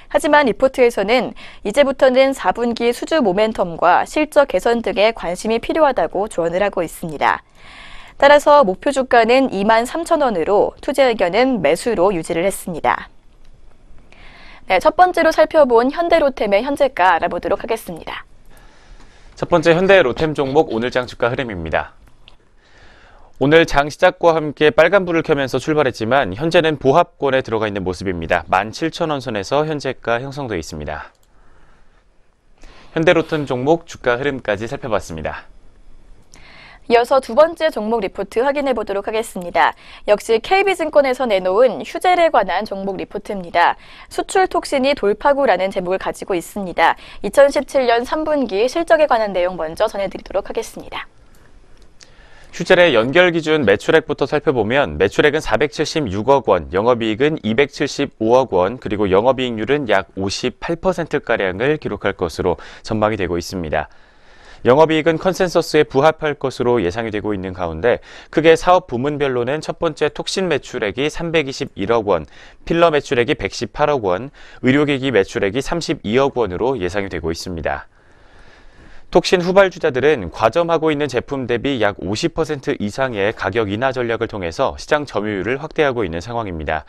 하지만 리포트에서는 이제부터는 4분기 수주 모멘텀과 실적 개선 등에 관심이 필요하다고 조언을 하고 있습니다. 따라서 목표 주가는 23,000원으로 투자 의견은 매수로 유지를 했습니다. 네, 첫 번째로 살펴본 현대로템의 현재가 알아보도록 하겠습니다. 첫 번째 현대로템 종목 오늘장 주가 흐름입니다. 오늘 장 시작과 함께 빨간불을 켜면서 출발했지만 현재는 보합권에 들어가 있는 모습입니다. 17,000원 선에서 현재가 형성되어 있습니다. 현대로템 종목 주가 흐름까지 살펴봤습니다. 이어서 두 번째 종목 리포트 확인해 보도록 하겠습니다. 역시 KB증권에서 내놓은 휴젤에 관한 종목 리포트입니다. 수출 톡신이 돌파구라는 제목을 가지고 있습니다. 2017년 3분기 실적에 관한 내용 먼저 전해드리도록 하겠습니다. 휴젤의 연결 기준 매출액부터 살펴보면 매출액은 476억 원, 영업이익은 275억 원, 그리고 영업이익률은 약 58%가량을 기록할 것으로 전망이 되고 있습니다. 영업이익은 컨센서스에 부합할 것으로 예상이 되고 있는 가운데 크게 사업 부문별로는 첫 번째 톡신 매출액이 321억 원, 필러 매출액이 118억 원, 의료기기 매출액이 32억 원으로 예상이 되고 있습니다. 톡신 후발주자들은 과점하고 있는 제품 대비 약 50% 이상의 가격 인하 전략을 통해서 시장 점유율을 확대하고 있는 상황입니다.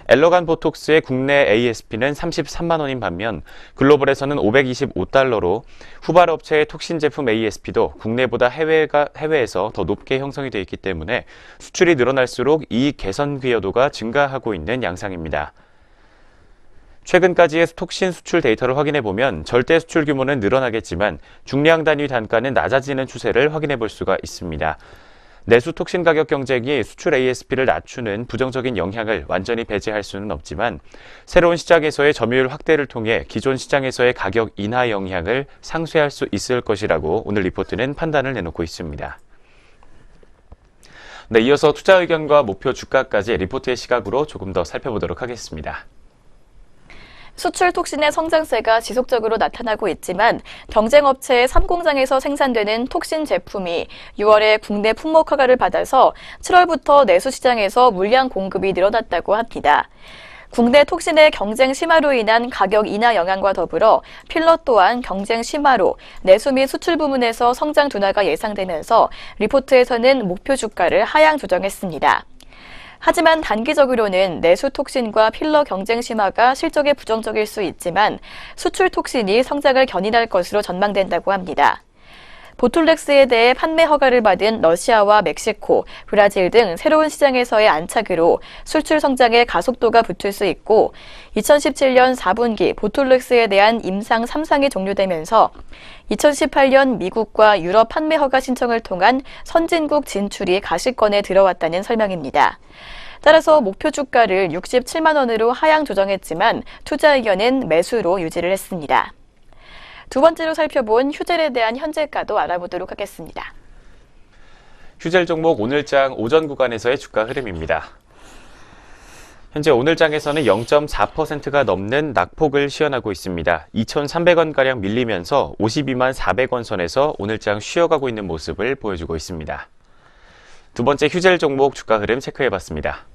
엘러간 보톡스의 국내 ASP는 33만 원인 반면 글로벌에서는 525달러로 후발 업체의 톡신 제품 ASP도 국내보다 해외에서 더 높게 형성이 되어 있기 때문에 수출이 늘어날수록 이익 개선 기여도가 증가하고 있는 양상입니다. 최근까지의 톡신 수출 데이터를 확인해 보면 절대 수출 규모는 늘어나겠지만 중량 단위 단가는 낮아지는 추세를 확인해 볼 수가 있습니다. 내수 톡신 가격 경쟁이 수출 ASP를 낮추는 부정적인 영향을 완전히 배제할 수는 없지만 새로운 시장에서의 점유율 확대를 통해 기존 시장에서의 가격 인하 영향을 상쇄할 수 있을 것이라고 오늘 리포트는 판단을 내놓고 있습니다. 네, 이어서 투자 의견과 목표 주가까지 리포트의 시각으로 조금 더 살펴보도록 하겠습니다. 수출 톡신의 성장세가 지속적으로 나타나고 있지만 경쟁업체의 3공장에서 생산되는 톡신 제품이 6월에 국내 품목 허가를 받아서 7월부터 내수 시장에서 물량 공급이 늘어났다고 합니다. 국내 톡신의 경쟁 심화로 인한 가격 인하 영향과 더불어 필러 또한 경쟁 심화로 내수 및 수출 부문에서 성장 둔화가 예상되면서 리포트에서는 목표 주가를 하향 조정했습니다. 하지만 단기적으로는 내수 톡신과 필러 경쟁 심화가 실적에 부정적일 수 있지만 수출 톡신이 성장을 견인할 것으로 전망된다고 합니다. 보툴렉스에 대해 판매 허가를 받은 러시아와 멕시코, 브라질 등 새로운 시장에서의 안착으로 수출 성장에 가속도가 붙을 수 있고 2017년 4분기 보툴렉스에 대한 임상 3상이 종료되면서 2018년 미국과 유럽 판매 허가 신청을 통한 선진국 진출이 가시권에 들어왔다는 설명입니다. 따라서 목표 주가를 67만 원으로 하향 조정했지만 투자 의견은 매수로 유지를 했습니다. 두 번째로 살펴본 휴젤에 대한 현재가도 알아보도록 하겠습니다. 휴젤 종목 오늘장 오전 구간에서의 주가 흐름입니다. 현재 오늘장에서는 0.4%가 넘는 낙폭을 시현하고 있습니다. 2,300원가량 밀리면서 52만 400원 선에서 오늘장 쉬어가고 있는 모습을 보여주고 있습니다. 두 번째 휴젤 종목 주가 흐름 체크해봤습니다.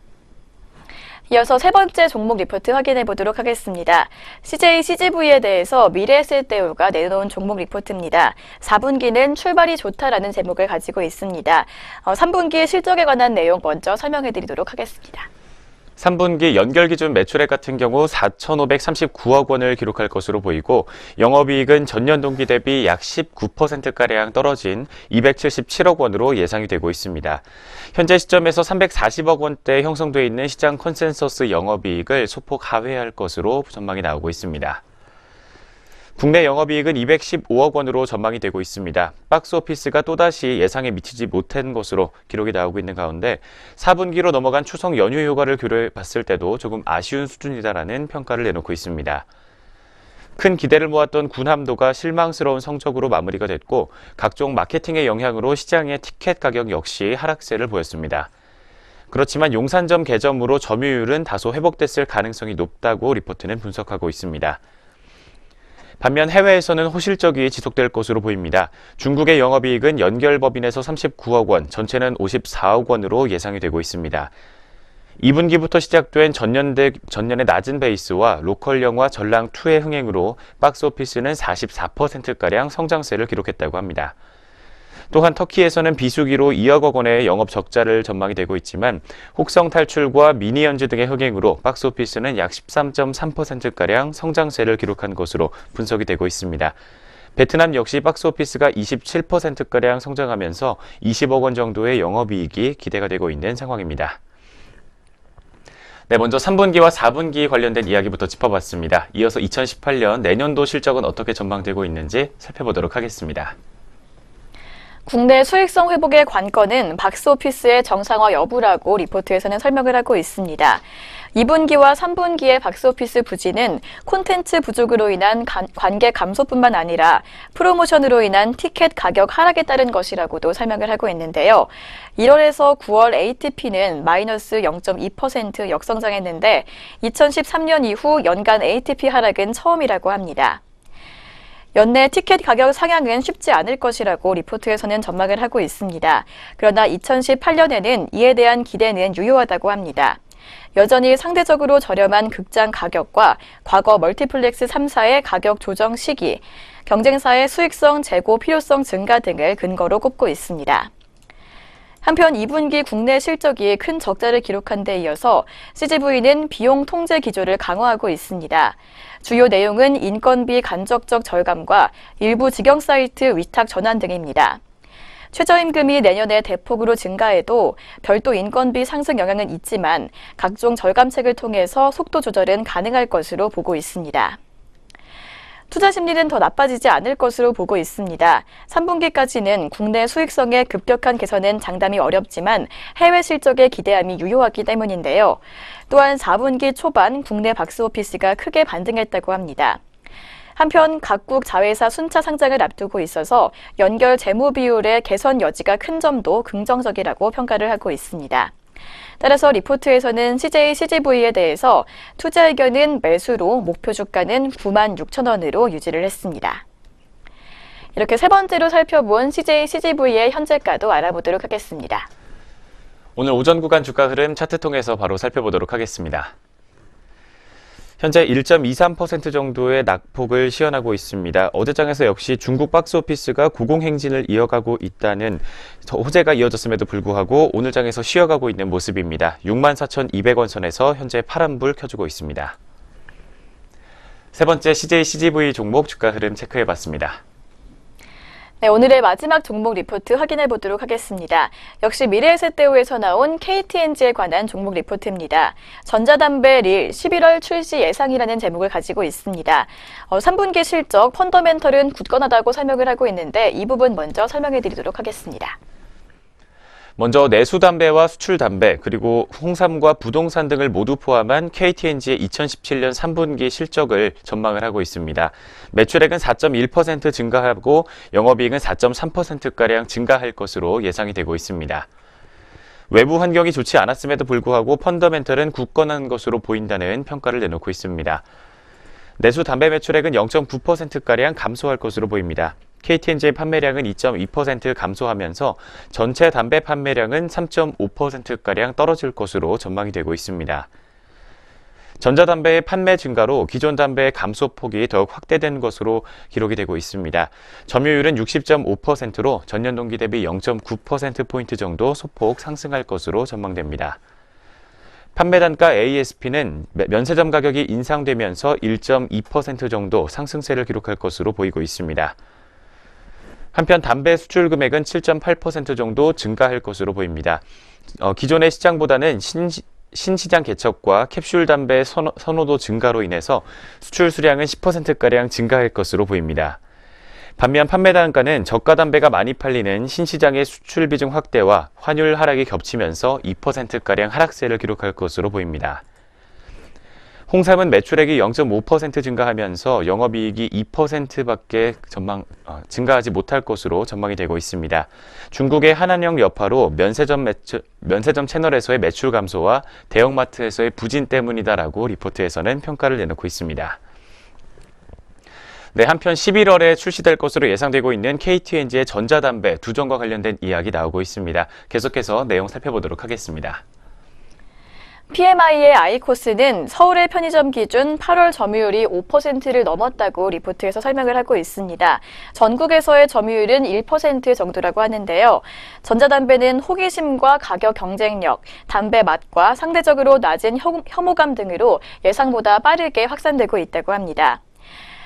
이어서 세 번째 종목 리포트 확인해 보도록 하겠습니다. CJ CGV에 대해서 미래에셋대우가 내놓은 종목 리포트입니다. 4분기는 출발이 좋다라는 제목을 가지고 있습니다. 3분기 실적에 관한 내용 먼저 설명해 드리도록 하겠습니다. 3분기 연결 기준 매출액 같은 경우 4,539억 원을 기록할 것으로 보이고 영업이익은 전년 동기 대비 약 19%가량 떨어진 277억 원으로 예상이 되고 있습니다. 현재 시점에서 340억 원대 형성돼 있는 시장 컨센서스 영업이익을 소폭 하회할 것으로 전망이 나오고 있습니다. 국내 영업이익은 215억 원으로 전망이 되고 있습니다. 박스오피스가 또다시 예상에 미치지 못한 것으로 기록이 나오고 있는 가운데 4분기로 넘어간 추석 연휴 효과를 고려해봤을 때도 조금 아쉬운 수준이다라는 평가를 내놓고 있습니다. 큰 기대를 모았던 군함도가 실망스러운 성적으로 마무리가 됐고 각종 마케팅의 영향으로 시장의 티켓 가격 역시 하락세를 보였습니다. 그렇지만 용산점 개점으로 점유율은 다소 회복됐을 가능성이 높다고 리포트는 분석하고 있습니다. 반면 해외에서는 호실적이 지속될 것으로 보입니다. 중국의 영업이익은 연결법인에서 39억 원, 전체는 54억 원으로 예상이 되고 있습니다. 2분기부터 시작된 전년의 낮은 베이스와 로컬 영화 전랑2의 흥행으로 박스오피스는 44%가량 성장세를 기록했다고 합니다. 또한 터키에서는 비수기로 2억 원의 영업 적자를 전망이 되고 있지만 혹성 탈출과 미니언즈 등의 흥행으로 박스오피스는 약 13.3%가량 성장세를 기록한 것으로 분석이 되고 있습니다. 베트남 역시 박스오피스가 27%가량 성장하면서 20억 원 정도의 영업이익이 기대가 되고 있는 상황입니다. 네, 먼저 3분기와 4분기 관련된 이야기부터 짚어봤습니다. 이어서 2018년 내년도 실적은 어떻게 전망되고 있는지 살펴보도록 하겠습니다. 국내 수익성 회복의 관건은 박스오피스의 정상화 여부라고 리포트에서는 설명을 하고 있습니다. 2분기와 3분기의 박스오피스 부진은 콘텐츠 부족으로 인한 관객 감소뿐만 아니라 프로모션으로 인한 티켓 가격 하락에 따른 것이라고도 설명을 하고 있는데요. 1월에서 9월 ATP는 마이너스 0.2% 역성장했는데 2013년 이후 연간 ATP 하락은 처음이라고 합니다. 연내 티켓 가격 상향은 쉽지 않을 것이라고 리포트에서는 전망을 하고 있습니다. 그러나 2018년에는 이에 대한 기대는 유효하다고 합니다. 여전히 상대적으로 저렴한 극장 가격과 과거 멀티플렉스 3사의 가격 조정 시기, 경쟁사의 수익성 재고 필요성 증가 등을 근거로 꼽고 있습니다. 한편 2분기 국내 실적이 큰 적자를 기록한 데 이어서 CGV는 비용 통제 기조를 강화하고 있습니다. 주요 내용은 인건비 간접적 절감과 일부 직영 사이트 위탁 전환 등입니다. 최저임금이 내년에 대폭으로 증가해도 별도 인건비 상승 영향은 있지만 각종 절감책을 통해서 속도 조절은 가능할 것으로 보고 있습니다. 투자 심리는 더 나빠지지 않을 것으로 보고 있습니다. 3분기까지는 국내 수익성의 급격한 개선은 장담이 어렵지만 해외 실적의 기대감이 유효하기 때문인데요. 또한 4분기 초반 국내 박스오피스가 크게 반등했다고 합니다. 한편 각국 자회사 순차 상장을 앞두고 있어서 연결 재무 비율의 개선 여지가 큰 점도 긍정적이라고 평가를 하고 있습니다. 따라서 리포트에서는 CJ CGV에 대해서 투자 의견은 매수로 목표 주가는 96,000원으로 유지를 했습니다. 이렇게 세 번째로 살펴본 CJ CGV의 현재가도 알아보도록 하겠습니다. 오늘 오전 구간 주가 흐름 차트 통해서 바로 살펴보도록 하겠습니다. 현재 1.23% 정도의 낙폭을 시현하고 있습니다. 어제장에서 역시 중국 박스오피스가 고공행진을 이어가고 있다는 호재가 이어졌음에도 불구하고 오늘 장에서 쉬어가고 있는 모습입니다. 64,200원 선에서 현재 파란불 켜주고 있습니다. 세 번째 CJ CGV 종목 주가 흐름 체크해봤습니다. 네, 오늘의 마지막 종목 리포트 확인해 보도록 하겠습니다. 역시 미래에셋대우에서 나온 KTNG에 관한 종목 리포트입니다. 전자담배 릴 11월 출시 예상이라는 제목을 가지고 있습니다. 3분기 실적 펀더멘털은 굳건하다고 설명을 하고 있는데 이 부분 먼저 설명해 드리도록 하겠습니다. 먼저 내수담배와 수출담배, 그리고 홍삼과 부동산 등을 모두 포함한 KTNG의 2017년 3분기 실적을 전망을 하고 있습니다. 매출액은 4.1% 증가하고 영업이익은 4.3%가량 증가할 것으로 예상이 되고 있습니다. 외부 환경이 좋지 않았음에도 불구하고 펀더멘털은 굳건한 것으로 보인다는 평가를 내놓고 있습니다. 내수 담배 매출액은 0.9%가량 감소할 것으로 보입니다. KTNG의 판매량은 2.2% 감소하면서 전체 담배 판매량은 3.5%가량 떨어질 것으로 전망이 되고 있습니다. 전자담배의 판매 증가로 기존 담배의 감소폭이 더욱 확대된 것으로 기록이 되고 있습니다. 점유율은 60.5%로 전년 동기 대비 0.9%포인트 정도 소폭 상승할 것으로 전망됩니다. 판매 단가 ASP는 면세점 가격이 인상되면서 1.2% 정도 상승세를 기록할 것으로 보이고 있습니다. 한편 담배 수출 금액은 7.8% 정도 증가할 것으로 보입니다. 기존의 시장보다는 신시장 개척과 캡슐 담배 선호도 증가로 인해서 수출 수량은 10%가량 증가할 것으로 보입니다. 반면 판매 단가는 저가 담배가 많이 팔리는 신시장의 수출 비중 확대와 환율 하락이 겹치면서 2%가량 하락세를 기록할 것으로 보입니다. 홍삼은 매출액이 0.5% 증가하면서 영업이익이 2%밖에 증가하지 못할 것으로 전망이 되고 있습니다. 중국의 한한령 여파로 면세점 채널에서의 매출 감소와 대형마트에서의 부진 때문이다라고 리포트에서는 평가를 내놓고 있습니다. 네, 한편 11월에 출시될 것으로 예상되고 있는 KTNG의 전자담배 두종과 관련된 이야기 나오고 있습니다. 계속해서 내용 살펴보도록 하겠습니다. PMI의 아이코스는 서울의 편의점 기준 8월 점유율이 5%를 넘었다고 리포트에서 설명을 하고 있습니다. 전국에서의 점유율은 1% 정도라고 하는데요. 전자담배는 호기심과 가격 경쟁력, 담배 맛과 상대적으로 낮은 혐오감 등으로 예상보다 빠르게 확산되고 있다고 합니다.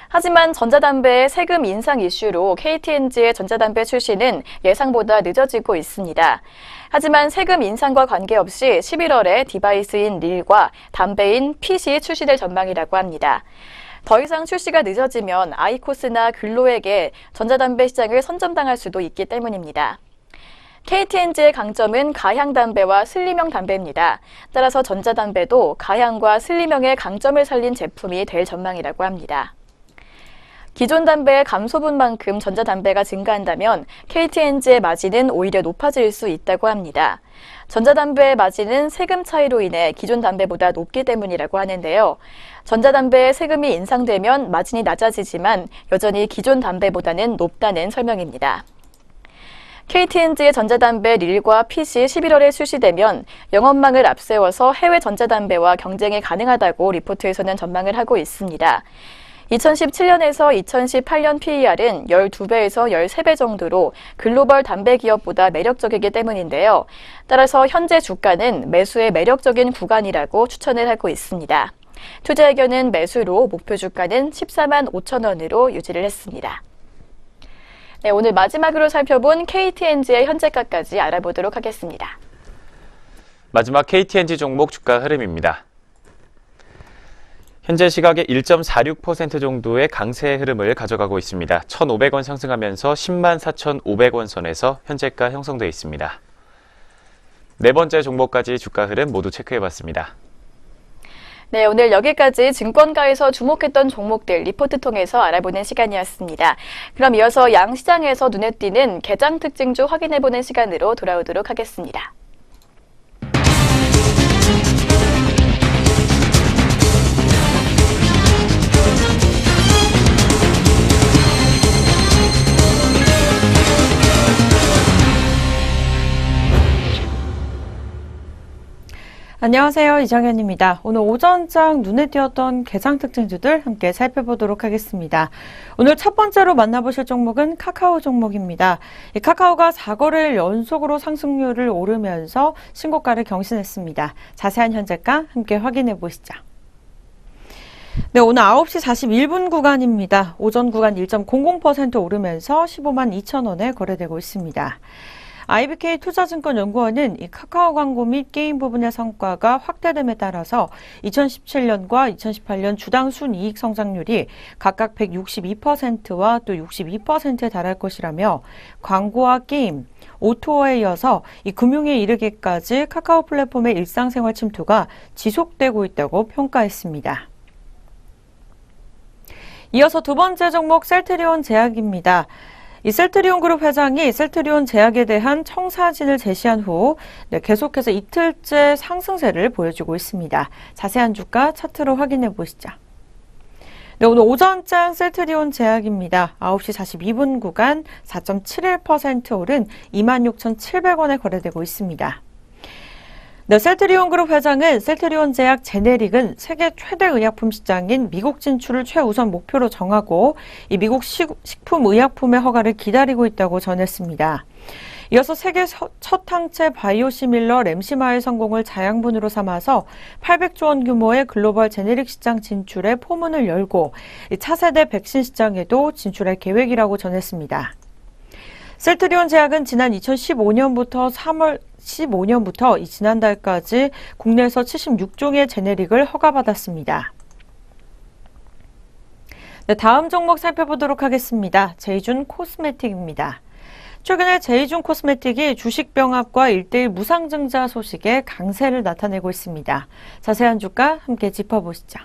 하지만 전자담배의 세금 인상 이슈로 KTNG의 전자담배 출시는 예상보다 늦어지고 있습니다. 하지만 세금 인상과 관계없이 11월에 디바이스인 릴과 담배인 핏이 출시될 전망이라고 합니다. 더 이상 출시가 늦어지면 아이코스나 글로에게 전자담배 시장을 선점당할 수도 있기 때문입니다. KTNG의 강점은 가향 담배와 슬림형 담배입니다. 따라서 전자담배도 가향과 슬림형의 강점을 살린 제품이 될 전망이라고 합니다. 기존 담배의 감소분만큼 전자담배가 증가한다면 KTNG의 마진은 오히려 높아질 수 있다고 합니다. 전자담배의 마진은 세금 차이로 인해 기존 담배보다 높기 때문이라고 하는데요. 전자담배의 세금이 인상되면 마진이 낮아지지만 여전히 기존 담배보다는 높다는 설명입니다. KTNG의 전자담배 릴과 핏이 11월에 출시되면 영업망을 앞세워서 해외 전자담배와 경쟁이 가능하다고 리포트에서는 전망을 하고 있습니다. 2017년에서 2018년 PER은 12배에서 13배 정도로 글로벌 담배 기업보다 매력적이기 때문인데요. 따라서 현재 주가는 매수의 매력적인 구간이라고 추천을 하고 있습니다. 투자 의견은 매수로 목표 주가는 14만 5천 원으로 유지를 했습니다. 네, 오늘 마지막으로 살펴본 KTNG의 현재가까지 알아보도록 하겠습니다. 마지막 KTNG 종목 주가 흐름입니다. 현재 시각에 1.46% 정도의 강세 흐름을 가져가고 있습니다. 1,500원 상승하면서 10만 4,500원 선에서 현재가 형성되어 있습니다. 네 번째 종목까지 주가 흐름 모두 체크해봤습니다. 네, 오늘 여기까지 증권가에서 주목했던 종목들 리포트 통해서 알아보는 시간이었습니다. 그럼 이어서 양시장에서 눈에 띄는 개장 특징주 확인해보는 시간으로 돌아오도록 하겠습니다. 안녕하세요. 이정현입니다. 오늘 오전장 눈에 띄었던 개장 특징주들 함께 살펴보도록 하겠습니다. 오늘 첫 번째로 만나보실 종목은 카카오 종목입니다. 이 카카오가 4거래일 연속으로 상승률을 오르면서 신고가를 경신했습니다. 자세한 현재가 함께 확인해 보시죠. 네, 오늘 9시 41분 구간입니다. 오전 구간 1.00% 오르면서 15만 2천 원에 거래되고 있습니다. IBK 투자증권연구원은 이 카카오 광고 및 게임 부분의 성과가 확대됨에 따라서 2017년과 2018년 주당 순이익 성장률이 각각 162%와 또 62%에 달할 것이라며 광고와 게임, 오토어에 이어서 이 금융에 이르기까지 카카오 플랫폼의 일상생활 침투가 지속되고 있다고 평가했습니다. 이어서 두 번째 종목 셀트리온 제약입니다. 이 셀트리온 그룹 회장이 셀트리온 제약에 대한 청사진을 제시한 후 계속해서 이틀째 상승세를 보여주고 있습니다. 자세한 주가 차트로 확인해 보시죠. 네, 오늘 오전장 셀트리온 제약입니다. 9시 42분 구간 4.71% 오른 26,700원에 거래되고 있습니다. 네, 셀트리온 그룹 회장은 셀트리온 제약 제네릭은 세계 최대 의약품 시장인 미국 진출을 최우선 목표로 정하고 이 미국 식품의약품의 허가를 기다리고 있다고 전했습니다. 이어서 세계 첫 항체 바이오시밀러 램시마의 성공을 자양분으로 삼아서 800조 원 규모의 글로벌 제네릭 시장 진출에 포문을 열고 차세대 백신 시장에도 진출할 계획이라고 전했습니다. 셀트리온 제약은 지난 2015년부터 지난달까지 국내에서 76종의 제네릭을 허가받았습니다. 네, 다음 종목 살펴보도록 하겠습니다. 제이준 코스메틱입니다. 최근에 제이준 코스메틱이 주식병합과 1:1 무상증자 소식에 강세를 나타내고 있습니다. 자세한 주가 함께 짚어보시죠.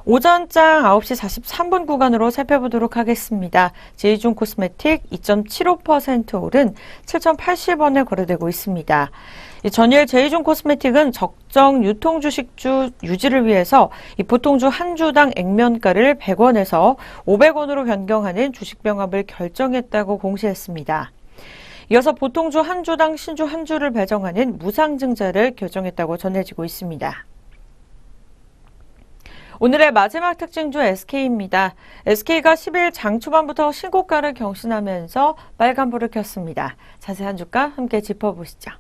오전장 9시 43분 구간으로 살펴보도록 하겠습니다. 제이준 코스메틱 2.75% 오른 7,080원에 거래되고 있습니다. 전일 제이준 코스메틱은 적정 유통 주식주 유지를 위해서 이 보통주 한 주당 액면가를 100원에서 500원으로 변경하는 주식병합을 결정했다고 공시했습니다. 이어서 보통주 한 주당 신주 한 주를 배정하는 무상증자를 결정했다고 전해지고 있습니다. 오늘의 마지막 특징주 SK입니다. SK가 10일 장 초반부터 신고가를 경신하면서 빨간불을 켰습니다. 자세한 주가 함께 짚어보시죠.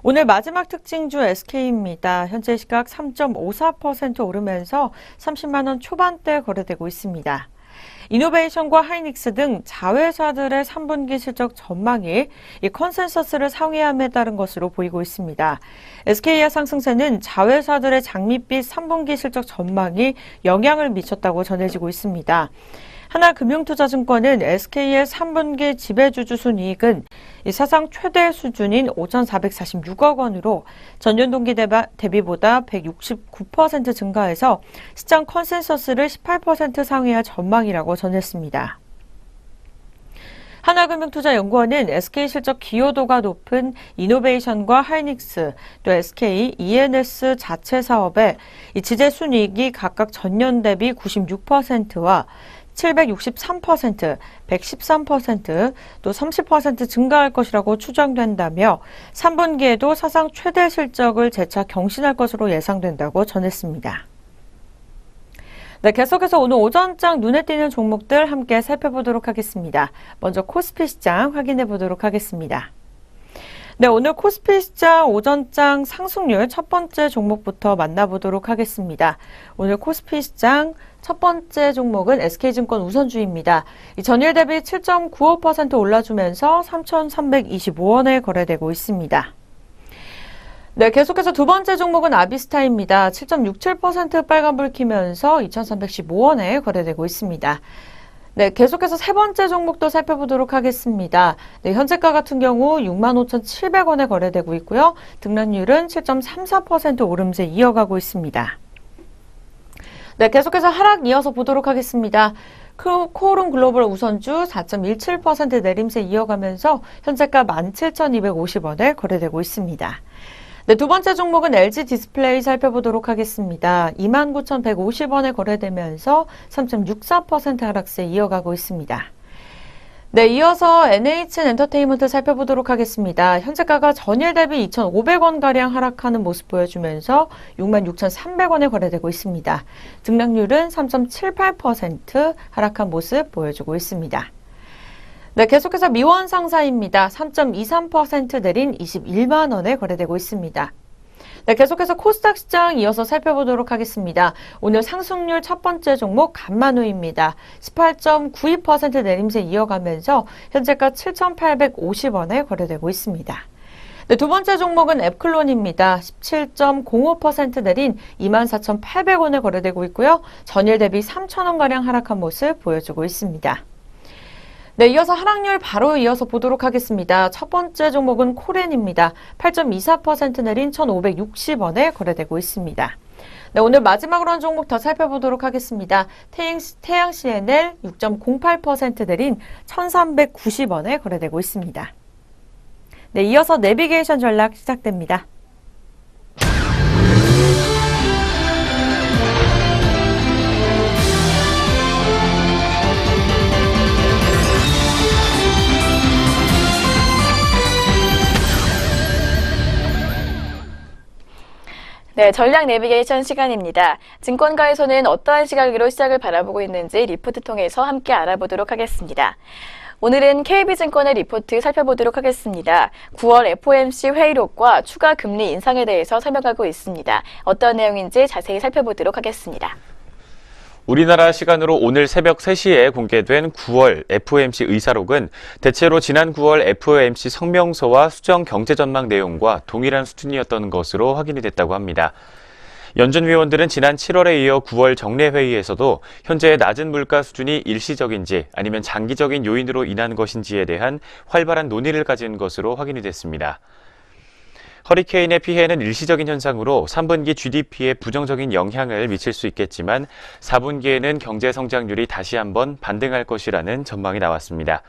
오늘 마지막 특징주 SK입니다. 현재 시각 3.54% 오르면서 30만 원 초반대 거래되고 있습니다. 이노베이션과 하이닉스 등 자회사들의 3분기 실적 전망이 이 컨센서스를 상회함에 따른 것으로 보이고 있습니다. SK의 상승세는 자회사들의 장밋빛 3분기 실적 전망이 영향을 미쳤다고 전해지고 있습니다. 하나금융투자증권은 SK의 3분기 지배주주 순이익은 사상 최대 수준인 5,446억 원으로 전년 동기 대비보다 169% 증가해서 시장 컨센서스를 18% 상회할 전망이라고 전했습니다. 하나금융투자연구원은 SK 실적 기여도가 높은 이노베이션과 하이닉스, 또 SK, ENS 자체 사업의 지재 순이익이 각각 전년 대비 96%와 763%, 113%, 또 30% 증가할 것이라고 추정된다며 3분기에도 사상 최대 실적을 재차 경신할 것으로 예상된다고 전했습니다. 네, 계속해서 오늘 오전장 눈에 띄는 종목들 함께 살펴보도록 하겠습니다. 먼저 코스피 시장 확인해 보도록 하겠습니다. 네, 오늘 코스피 시장 오전장 상승률 첫 번째 종목부터 만나보도록 하겠습니다. 오늘 코스피 시장 첫 번째 종목은 SK증권 우선주입니다. 전일 대비 7.95% 올라주면서 3,325원에 거래되고 있습니다. 네, 계속해서 두 번째 종목은 아비스타입니다. 7.67% 빨간불 켜면서 2,315원에 거래되고 있습니다. 네, 계속해서 세 번째 종목도 살펴보도록 하겠습니다. 네, 현재가 같은 경우 65,700원에 거래되고 있고요. 등락률은 7.34% 오름세 이어가고 있습니다. 네, 계속해서 하락 이어서 보도록 하겠습니다. 코오롱 글로벌 우선주 4.17% 내림세 이어가면서 현재가 17,250원에 거래되고 있습니다. 네, 두 번째 종목은 LG 디스플레이 살펴보도록 하겠습니다. 29,150원에 거래되면서 3.64% 하락세 이어가고 있습니다. 네, 이어서 NHN 엔터테인먼트 살펴보도록 하겠습니다. 현재가가 전일 대비 2,500원가량 하락하는 모습 보여주면서 66,300원에 거래되고 있습니다. 등락률은 3.78% 하락한 모습 보여주고 있습니다. 네, 계속해서 미원상사입니다. 3.23% 내린 21만 원에 거래되고 있습니다. 네, 계속해서 코스닥 시장 이어서 살펴보도록 하겠습니다. 오늘 상승률 첫 번째 종목 간만우입니다. 18.92% 내림세 이어가면서 현재가 7,850원에 거래되고 있습니다. 네, 두 번째 종목은 앱클론입니다. 17.05% 내린 24,800원에 거래되고 있고요. 전일 대비 3,000원가량 하락한 모습 보여주고 있습니다. 네, 이어서 하락률 바로 이어서 보도록 하겠습니다. 첫 번째 종목은 코렌입니다. 8.24% 내린 1,560원에 거래되고 있습니다. 네, 오늘 마지막으로 한 종목 더 살펴보도록 하겠습니다. 태양 CNL 6.08% 내린 1,390원에 거래되고 있습니다. 네, 이어서 내비게이션 전략 시작됩니다. 네, 전략 내비게이션 시간입니다. 증권가에서는 어떠한 시각으로 시장을 바라보고 있는지 리포트 통해서 함께 알아보도록 하겠습니다. 오늘은 KB증권의 리포트 살펴보도록 하겠습니다. 9월 FOMC 회의록과 추가 금리 인상에 대해서 설명하고 있습니다. 어떤 내용인지 자세히 살펴보도록 하겠습니다. 우리나라 시간으로 오늘 새벽 3시에 공개된 9월 FOMC 의사록은 대체로 지난 9월 FOMC 성명서와 수정 경제 전망 내용과 동일한 수준이었던 것으로 확인이 됐다고 합니다. 연준 위원들은 지난 7월에 이어 9월 정례 회의에서도 현재의 낮은 물가 수준이 일시적인지 아니면 장기적인 요인으로 인한 것인지에 대한 활발한 논의를 가진 것으로 확인이 됐습니다. 허리케인의 피해는 일시적인 현상으로 3분기 GDP에 부정적인 영향을 미칠 수 있겠지만 4분기에는 경제 성장률이 다시 한번 반등할 것이라는 전망이 나왔습니다.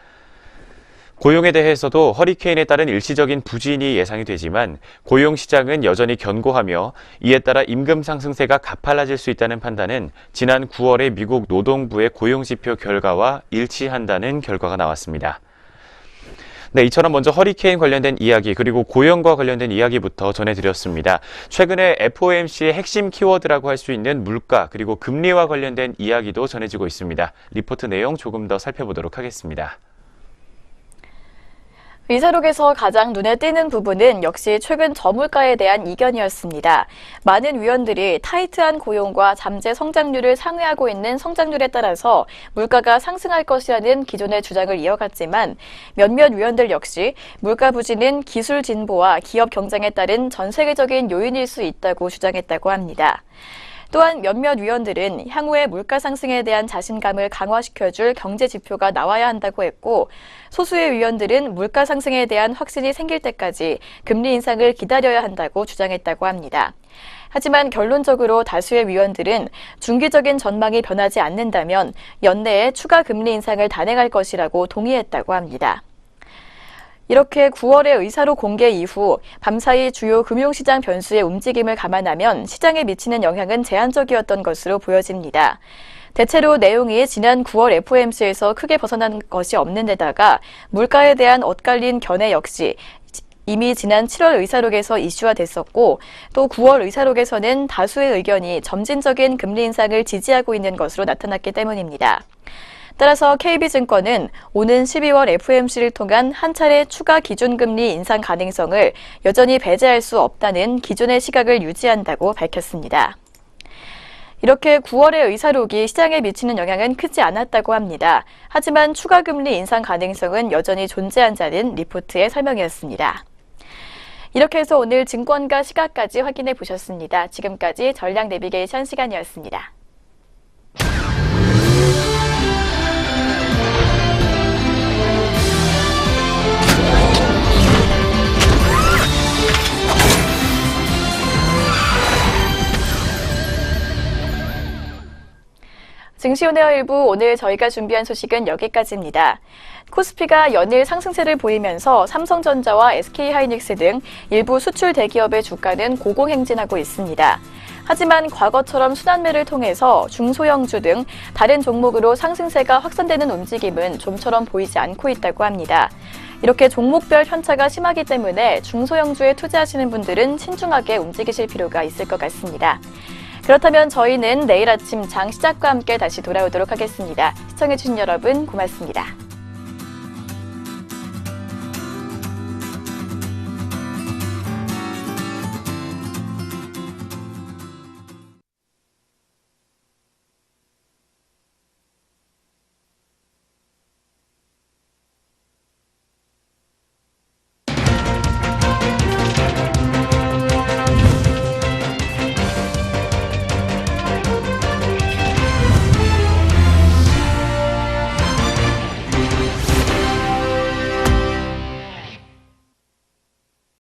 고용에 대해서도 허리케인에 따른 일시적인 부진이 예상이 되지만 고용 시장은 여전히 견고하며 이에 따라 임금 상승세가 가팔라질 수 있다는 판단은 지난 9월의 미국 노동부의 고용지표 결과와 일치한다는 결과가 나왔습니다. 네, 이처럼 먼저 허리케인 관련된 이야기 그리고 고용과 관련된 이야기부터 전해드렸습니다. 최근에 FOMC의 핵심 키워드라고 할 수 있는 물가 그리고 금리와 관련된 이야기도 전해지고 있습니다. 리포트 내용 조금 더 살펴보도록 하겠습니다. 의사록에서 가장 눈에 띄는 부분은 역시 최근 저물가에 대한 이견이었습니다. 많은 위원들이 타이트한 고용과 잠재 성장률을 상회하고 있는 성장률에 따라서 물가가 상승할 것이라는 기존의 주장을 이어갔지만 몇몇 위원들 역시 물가 부진은 기술 진보와 기업 경쟁에 따른 전 세계적인 요인일 수 있다고 주장했다고 합니다. 또한 몇몇 위원들은 향후의 물가 상승에 대한 자신감을 강화시켜줄 경제 지표가 나와야 한다고 했고 소수의 위원들은 물가 상승에 대한 확신이 생길 때까지 금리 인상을 기다려야 한다고 주장했다고 합니다. 하지만 결론적으로 다수의 위원들은 중기적인 전망이 변하지 않는다면 연내에 추가 금리 인상을 단행할 것이라고 동의했다고 합니다. 이렇게 9월의 의사록 공개 이후 밤사이 주요 금융시장 변수의 움직임을 감안하면 시장에 미치는 영향은 제한적이었던 것으로 보여집니다. 대체로 내용이 지난 9월 FOMC에서 크게 벗어난 것이 없는 데다가 물가에 대한 엇갈린 견해 역시 이미 지난 7월 의사록에서 이슈화됐었고 또 9월 의사록에서는 다수의 의견이 점진적인 금리 인상을 지지하고 있는 것으로 나타났기 때문입니다. 따라서 KB증권은 오는 12월 FOMC를 통한 한 차례 추가 기준금리 인상 가능성을 여전히 배제할 수 없다는 기존의 시각을 유지한다고 밝혔습니다. 이렇게 9월의 의사록이 시장에 미치는 영향은 크지 않았다고 합니다. 하지만 추가 금리 인상 가능성은 여전히 존재한다는 리포트의 설명이었습니다. 이렇게 해서 오늘 증권가 시각까지 확인해 보셨습니다. 지금까지 전략 내비게이션 시간이었습니다. 증시온에어 일부 오늘 저희가 준비한 소식은 여기까지입니다. 코스피가 연일 상승세를 보이면서 삼성전자와 SK하이닉스 등 일부 수출 대기업의 주가는 고공행진하고 있습니다. 하지만 과거처럼 순환매를 통해서 중소형주 등 다른 종목으로 상승세가 확산되는 움직임은 좀처럼 보이지 않고 있다고 합니다. 이렇게 종목별 편차가 심하기 때문에 중소형주에 투자하시는 분들은 신중하게 움직이실 필요가 있을 것 같습니다. 그렇다면 저희는 내일 아침 장 시작과 함께 다시 돌아오도록 하겠습니다. 시청해주신 여러분 고맙습니다.